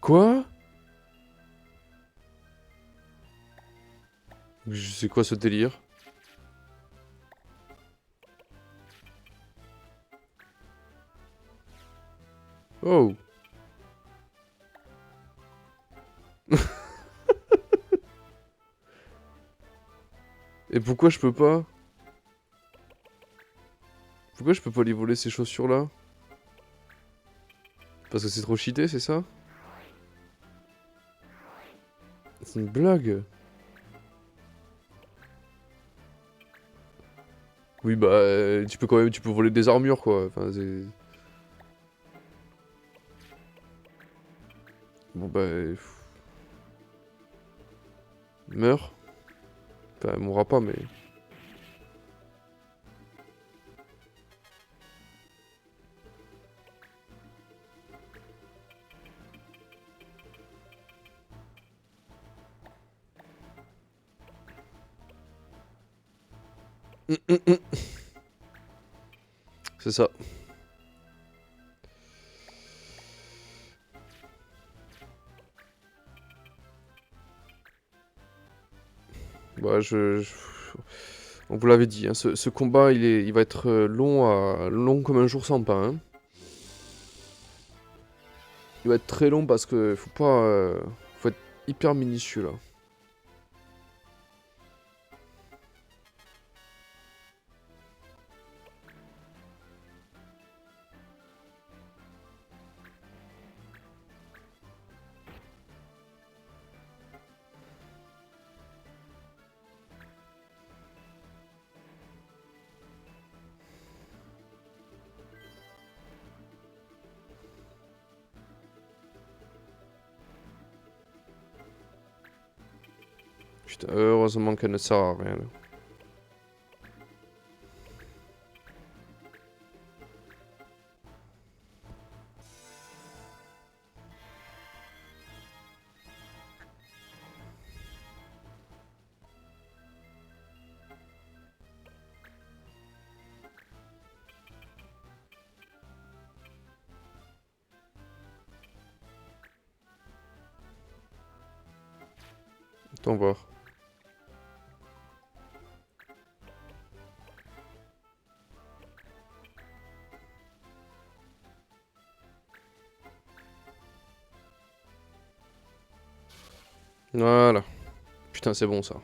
Quoi? C'est quoi ce délire? Oh. Et pourquoi je peux pas? Pourquoi je peux pas lui voler ces chaussures-là? Parce que c'est trop cheaté, c'est ça? C'est une blague. Oui, bah, tu peux quand même, tu peux voler des armures, quoi. Enfin, c'est... Bon, bah... Meurs. Enfin, elle mourra pas, mais... C'est ça. Bah, on vous l'avait dit, hein, ce combat, il va être long comme un jour sans pain. Hein. Il va être très long parce que faut pas... faut être hyper minutieux, là. Putain, heureusement qu'elle ne sert à rien, là. Attends voir. Voilà. Putain, c'est bon, ça.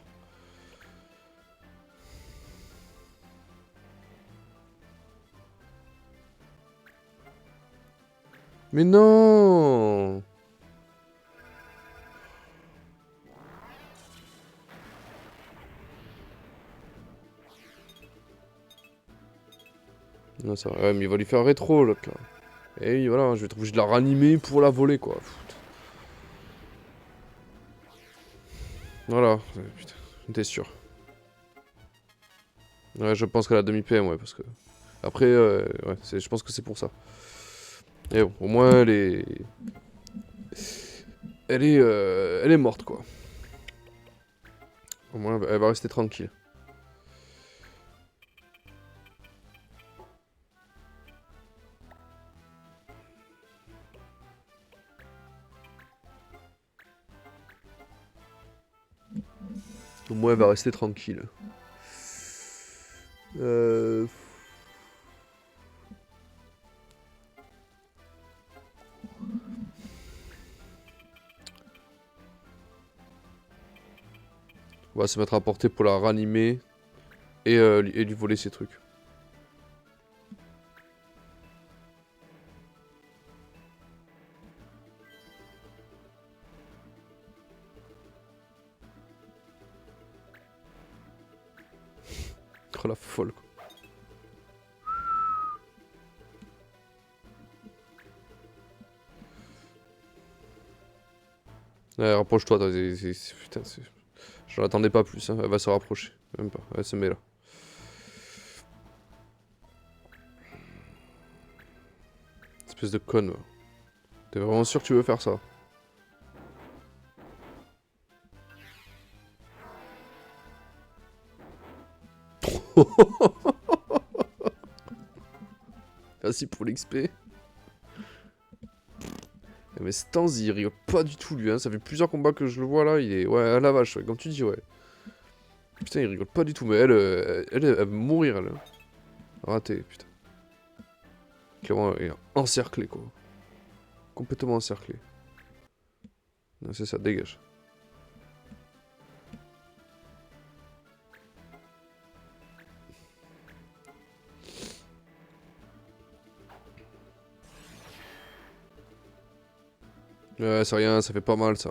Mais non! Non, ça... Ouais, mais il va lui faire rétro, l'autre, là. Et oui, voilà, je vais être obligé de la ranimer pour la voler, quoi. Voilà, putain, t'es sûr. Ouais, je pense qu'elle a demi-PM, ouais, parce que... Après, ouais, je pense que c'est pour ça. Et bon, au moins, elle est... Elle est morte, quoi. Au moins, elle va rester tranquille. Au moins, elle va rester tranquille. Euh... On va se mettre à portée pour la ranimer et lui voler ses trucs. Oh la folle quoi. Ouais, rapproche-toi, toi. Putain, j'en attendais pas plus, hein. Elle va se rapprocher. Même pas, elle se met là. Espèce de conne, ouais. T'es vraiment sûr que tu veux faire ça? Merci pour l'XP. Mais Stanz, il rigole pas du tout, lui, hein. Ça fait plusieurs combats que je le vois là. Il est. Ouais, à la vache, ouais, comme tu dis, ouais. Putain, il rigole pas du tout. Mais elle va mourir, elle. Raté, putain. Clairement, il est encerclé, quoi. Complètement encerclé. C'est ça, dégage. Ouais, c'est rien, ça fait pas mal, ça.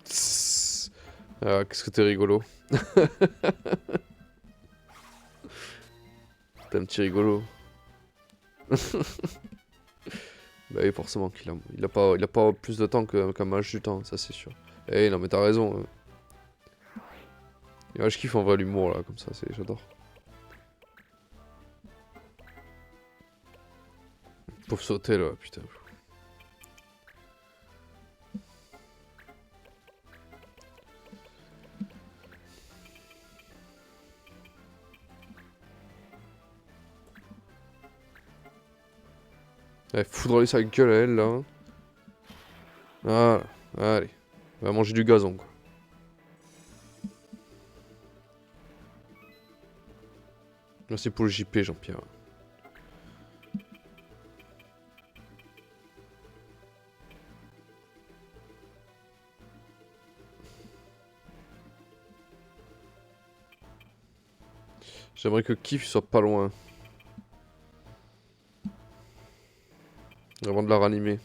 Tss. Ah, qu'est-ce que t'es rigolo. T'es un petit rigolo. Bah oui, forcément il a pas plus de temps qu'un mage du temps, ça c'est sûr. Eh non mais t'as raison. Ouais, je kiffe en vrai l'humour là, comme ça, j'adore. Pauvre sauter là, putain. Elle foudroie sa gueule à elle là. Voilà, allez. On va manger du gazon quoi. Merci pour le JP Jean-Pierre. J'aimerais que Kif soit pas loin. Avant de la ranimer.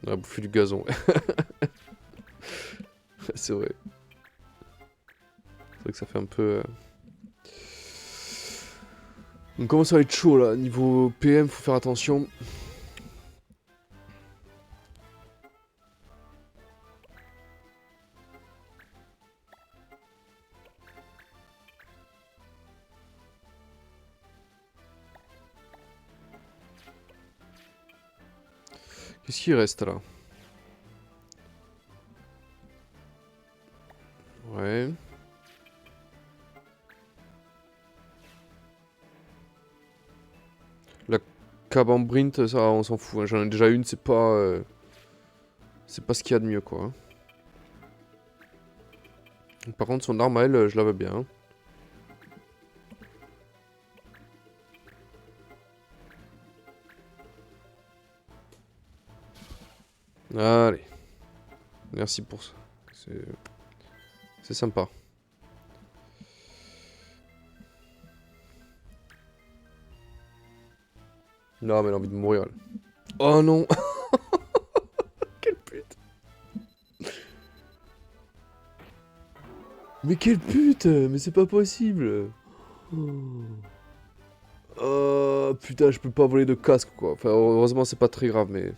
On a bouffé du gazon. C'est vrai. C'est vrai que ça fait un peu... On commence à être chaud là. Niveau PM, faut faire attention. Qu'est-ce qu'il reste là? Ouais. La Cabambrint, ça on s'en fout. Hein. J'en ai déjà une, c'est pas... c'est pas ce qu'il y a de mieux quoi. Par contre son arme à elle, je la veux bien. Allez. Merci pour ça. C'est sympa. Non, mais elle a envie de mourir. Elle. Oh non. Quelle pute. Mais quelle pute. Mais c'est pas possible. Oh putain, je peux pas voler de casque quoi. Enfin, heureusement, c'est pas très grave, mais.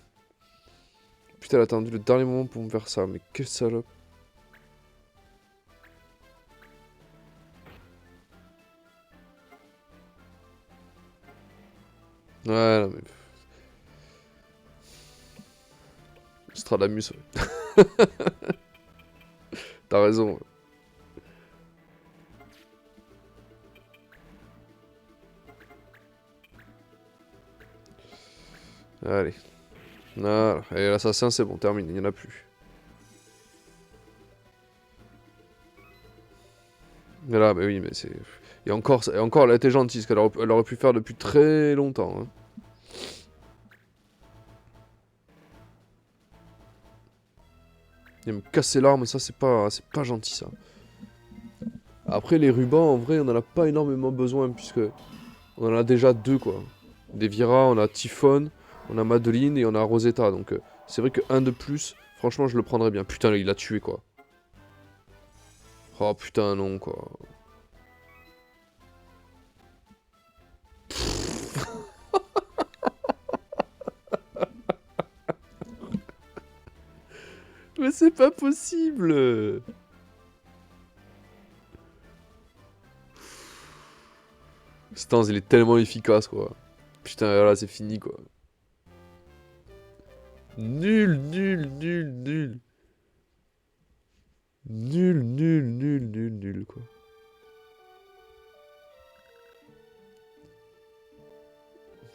Putain, elle a attendu le dernier moment pour me faire ça. Mais quelle salope. Ouais, non, mais. Stradamus, ouais. T'as raison. Ouais. Allez. Voilà. Et l'assassin, c'est bon, terminé, il n'y en a plus. Mais là, bah oui, mais c'est... Et encore, elle a été gentille, ce qu'elle aurait pu faire depuis très longtemps. Hein. Il me casser l'arme, ça c'est pas gentil ça. Après les rubans, en vrai, on en a pas énormément besoin puisque on en a déjà deux quoi. Des Vira, on a Typhon, on a Madeline et on a Rosetta. Donc c'est vrai que un de plus, franchement je le prendrais bien. Putain, là, il a tué quoi. Oh putain non quoi. Mais c'est pas possible. Stanz il est tellement efficace quoi. Putain là c'est fini quoi. Nul, nul, nul, nul. Nul, nul, nul, nul, nul quoi.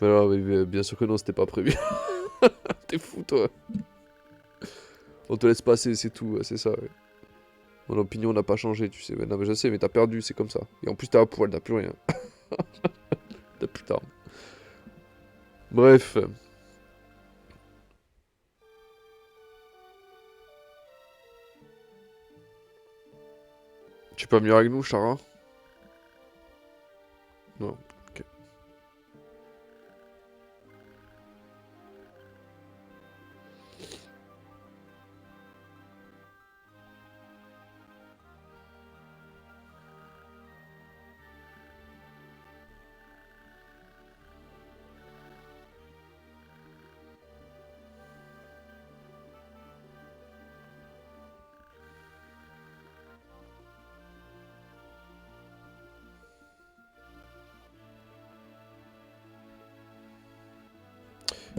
Alors, mais bien sûr que non, c'était pas prévu. T'es fou toi. On te laisse passer, c'est tout, c'est ça. Ouais. Mon opinion n'a pas changé, tu sais. Non mais je sais, mais t'as perdu, c'est comme ça. Et en plus t'as à poil, t'as plus rien. T'as plus d'armes. Bref. Tu peux venir avec nous, Chara? Non. Ok.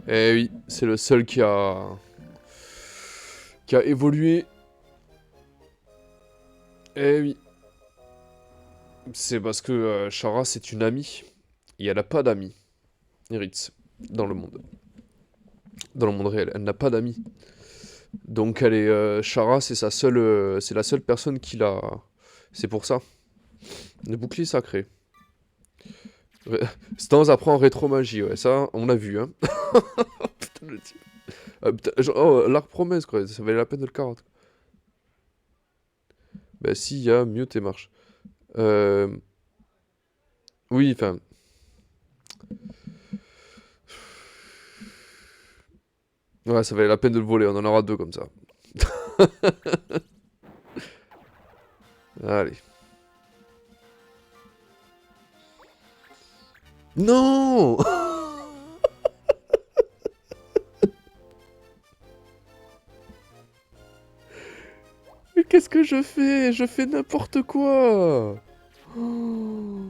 Eh oui, c'est le seul qui a évolué. Eh oui. C'est parce que Chara, c'est une amie. Et elle n'a pas d'amis, Iritz, dans le monde. Dans le monde réel. Elle n'a pas d'amis. Donc elle est... Chara, c'est sa seule... c'est la seule personne qui l'a... C'est pour ça. Le bouclier sacré. Stanz apprend rétro-magie, ouais. Ça, on l'a vu, hein. Putain, le type. Putain, oh, l'arc promesse, quoi. Ça valait la peine de le carotte. Bah si, il y a mieux tes marches. Euh... Oui, enfin... Ouais, ça valait la peine de le voler, on en aura deux comme ça. Allez. Non. Mais qu'est-ce que je fais? Je fais n'importe quoi. Oh.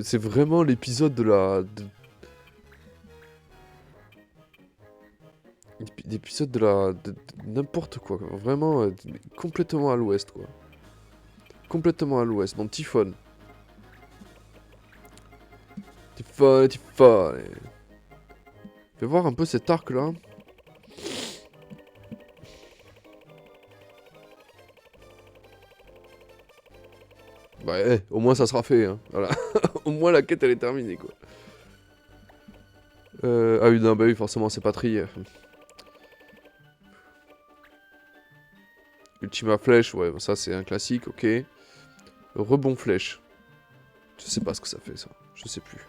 C'est vraiment l'épisode de la... L'épisode de la... de n'importe quoi. Vraiment, complètement à l'ouest, quoi. Complètement à l'ouest. Mon Typhon. Typhon, Typhon. Fais voir un peu cet arc-là. Bah, au moins ça sera fait, hein. Voilà. Au moins la quête, elle est terminée, quoi. Ah oui, non, bah oui, forcément, c'est pas trié. Ultima flèche, ouais, ça c'est un classique, ok. Rebond flèche. Je sais pas ce que ça fait, ça. Je sais plus.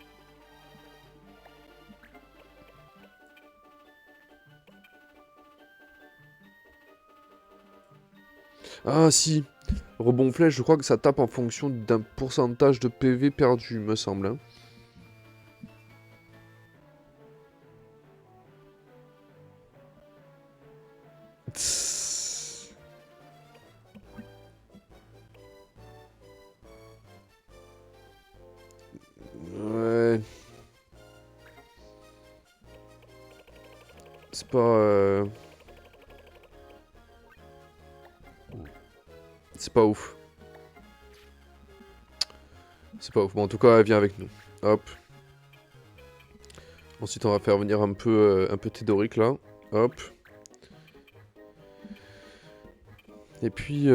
Ah, si. Rebond flèche, je crois que ça tape en fonction d'un pourcentage de PV perdu, me semble. Hein. Ouais. C'est pas... C'est pas ouf. C'est pas ouf. Bon, en tout cas, elle vient avec nous. Hop. Ensuite, on va faire venir un peu Thédoric, là. Hop. Et puis...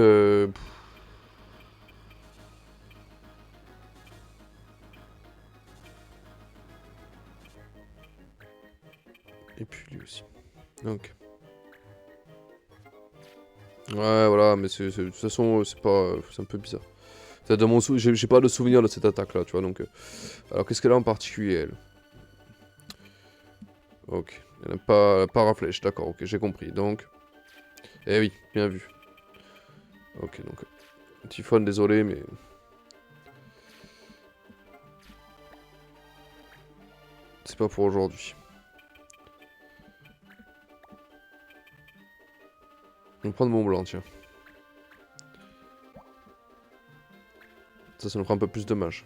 Et puis lui aussi. Donc. Ouais, voilà, mais de toute façon, c'est pas... c'est un peu bizarre. Dans mon j'ai pas de souvenir de cette attaque-là, tu vois, donc... Alors, qu'est-ce qu'elle a en particulier, elle? Ok. Elle n'a pas paraflèche, d'accord, ok, j'ai compris. Donc... Eh oui, bien vu. Ok, donc... Typhon, désolé, mais... C'est pas pour aujourd'hui. On va prendre Mont Blanc, tiens. Ça nous fera un peu plus de mage.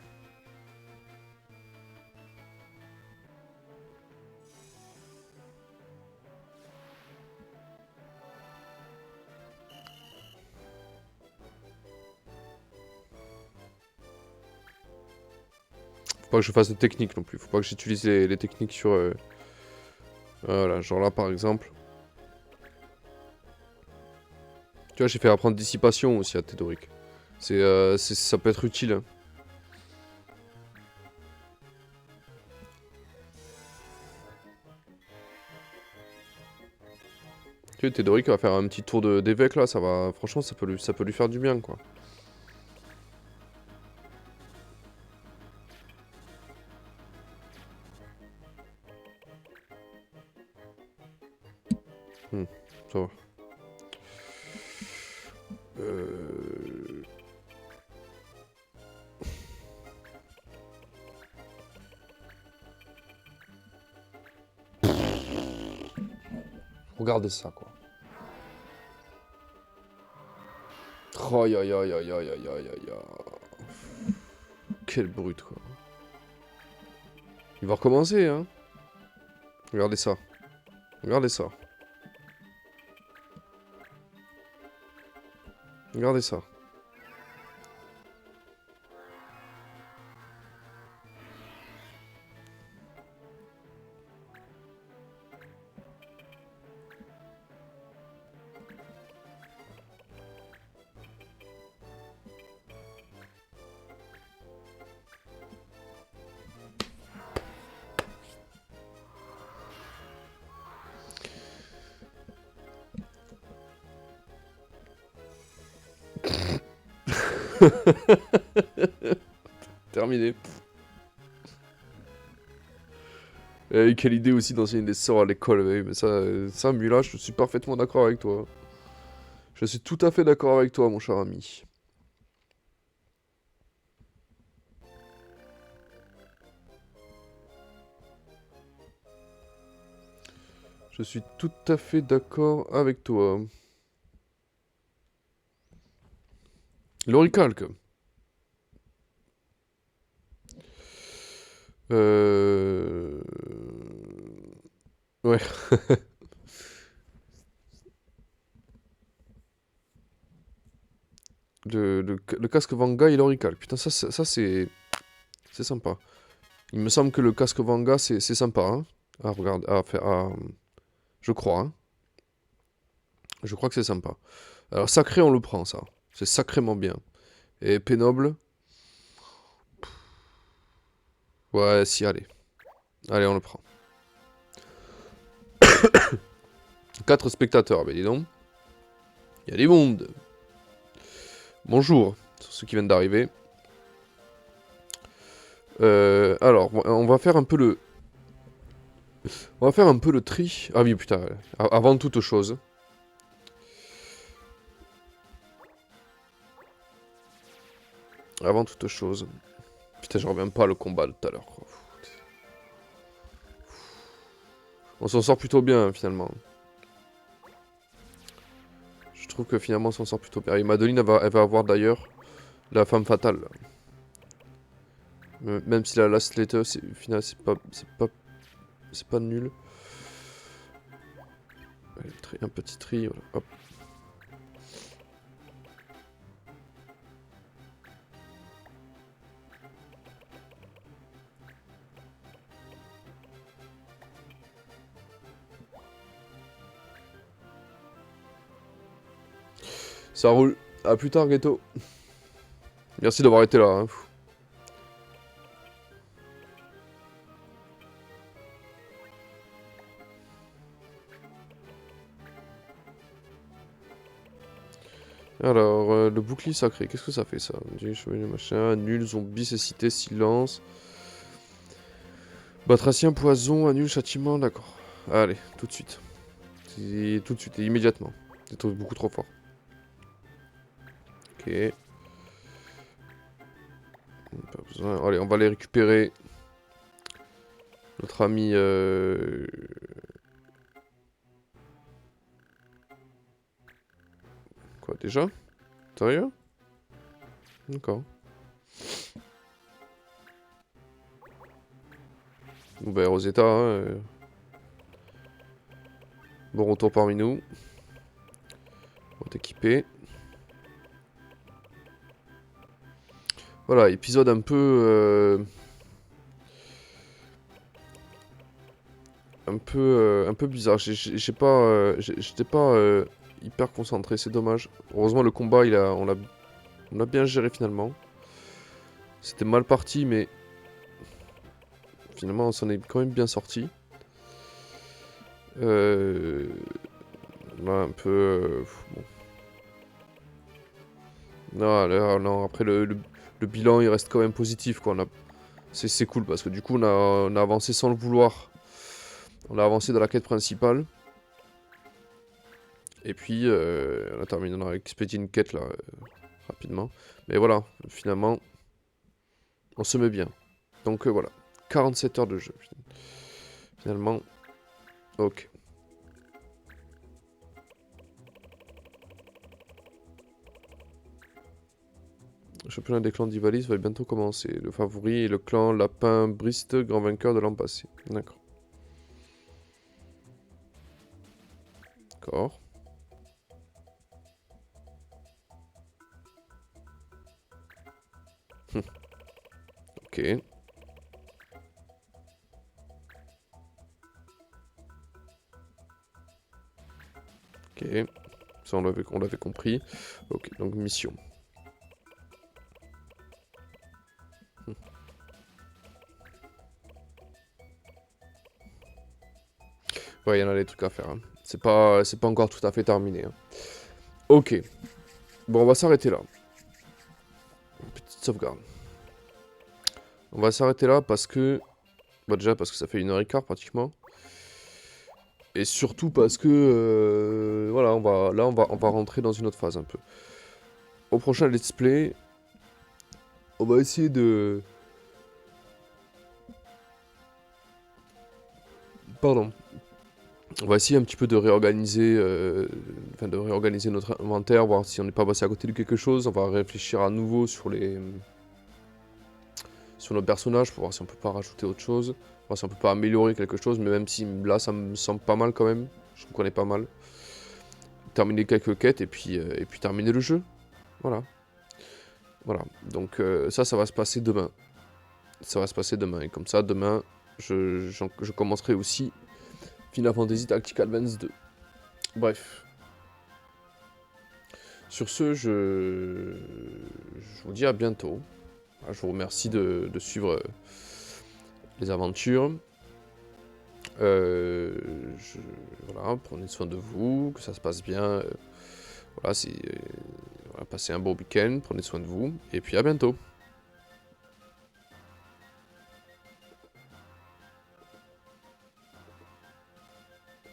Faut pas que je fasse de technique non plus. Faut pas que j'utilise les techniques sur... Voilà, genre là par exemple. Tu vois, j'ai fait apprendre dissipation aussi à Théodoric. Ça peut être utile. Hein. Tu sais, Théodoric va faire un petit tour d'évêque là, ça va. Franchement, ça peut lui faire du bien quoi. Ça va. Regardez ça quoi. Oh, aïe aïe aïe aïe aïe aïe aïe aïe. Quel brute quoi. Il va recommencer hein. Regardez ça. Regardez ça. Regardez ça. Terminé. Et quelle idée aussi d'enseigner des sorts à l'école, oui, mais ça, Mula, je suis parfaitement d'accord avec toi. Je suis tout à fait d'accord avec toi, mon cher ami. Je suis tout à fait d'accord avec toi. L'oricalque. Euh... Ouais. Le casque Vanga et l'oricalque. Putain, ça c'est... C'est sympa. Il me semble que le casque Vanga, c'est sympa, hein. Ah, regarde, à faire... je crois, hein. Je crois que c'est sympa. Alors, sacré, on le prend, ça. C'est sacrément bien. Et pénoble... Ouais, si, allez. Allez, on le prend. 4 spectateurs, ben dis donc. Il y a des mondes. Bonjour, ceux qui viennent d'arriver. Alors, on va faire un peu le... On va faire un peu le tri. Ah oui, putain, avant toute chose. Avant toute chose. Putain, je reviens pas à le combat de tout à l'heure. On s'en sort plutôt bien, finalement. Je trouve que finalement, on s'en sort plutôt bien. Et Madeline, elle va avoir d'ailleurs la femme fatale. Même si la Last Letter, au final, c'est pas nul. Allez, un petit tri, voilà. Hop. Ça roule. À plus tard, Ghetto. Merci d'avoir été là. Hein. Alors, le bouclier sacré, qu'est-ce que ça fait ça? Chevalier machin, nul, zombie, cécité, silence. Batracien, poison, annule, châtiment, d'accord. Allez, tout de suite. Tout de suite et immédiatement. C'est beaucoup trop fort. Ok. Pas besoin. Allez, on va aller récupérer notre ami. Quoi, déjà? Sérieux? D'accord. Bon, bah, Rosetta, hein, bon retour parmi nous. On va t'équiper. Voilà, épisode un peu... un peu bizarre. J'étais pas hyper concentré, c'est dommage. Heureusement, le combat, on l'a bien géré finalement. C'était mal parti, mais finalement, on s'en est quand même bien sorti. Là, un peu... bon. Non, là, non, après, le bilan, il reste quand même positif, quoi. C'est cool, parce que du coup, on a avancé sans le vouloir. On a avancé dans la quête principale. Et puis, on a terminé, on a expédié une quête, là, rapidement. Mais voilà, finalement, on se met bien. Donc, voilà. 47 heures de jeu, finalement. Ok. Le championnat des clans d'Ivalice va bientôt commencer. Le favori est le clan Lapin Briste, grand vainqueur de l'an passé. D'accord. D'accord. Ok. Ok. Ça, on l'avait compris. Ok, donc mission. Ouais, il y en a des trucs à faire. Hein. C'est pas encore tout à fait terminé. Hein. Ok. Bon, on va s'arrêter là. Petite sauvegarde. On va s'arrêter là parce que... Bah déjà parce que ça fait 1h15 pratiquement. Et surtout parce que... voilà, on va rentrer dans une autre phase un peu. Au prochain let's play, on va essayer de... Pardon. On va essayer un petit peu de réorganiser, notre inventaire, voir si on n'est pas passé à côté de quelque chose. On va réfléchir à nouveau sur nos personnages pour voir si on peut pas rajouter autre chose, voir si on peut pas améliorer quelque chose. Mais même si là, ça me semble pas mal quand même. Je me connais pas mal. Terminer quelques quêtes et puis terminer le jeu. Voilà. Voilà. Donc ça va se passer demain. Ça va se passer demain. Et comme ça, demain, je commencerai aussi Final Fantasy Tactical Advance 2. Bref. Sur ce, je vous dis à bientôt. Je vous remercie de suivre les aventures. Voilà, prenez soin de vous, que ça se passe bien. Voilà, passez un bon week-end, prenez soin de vous, et puis à bientôt.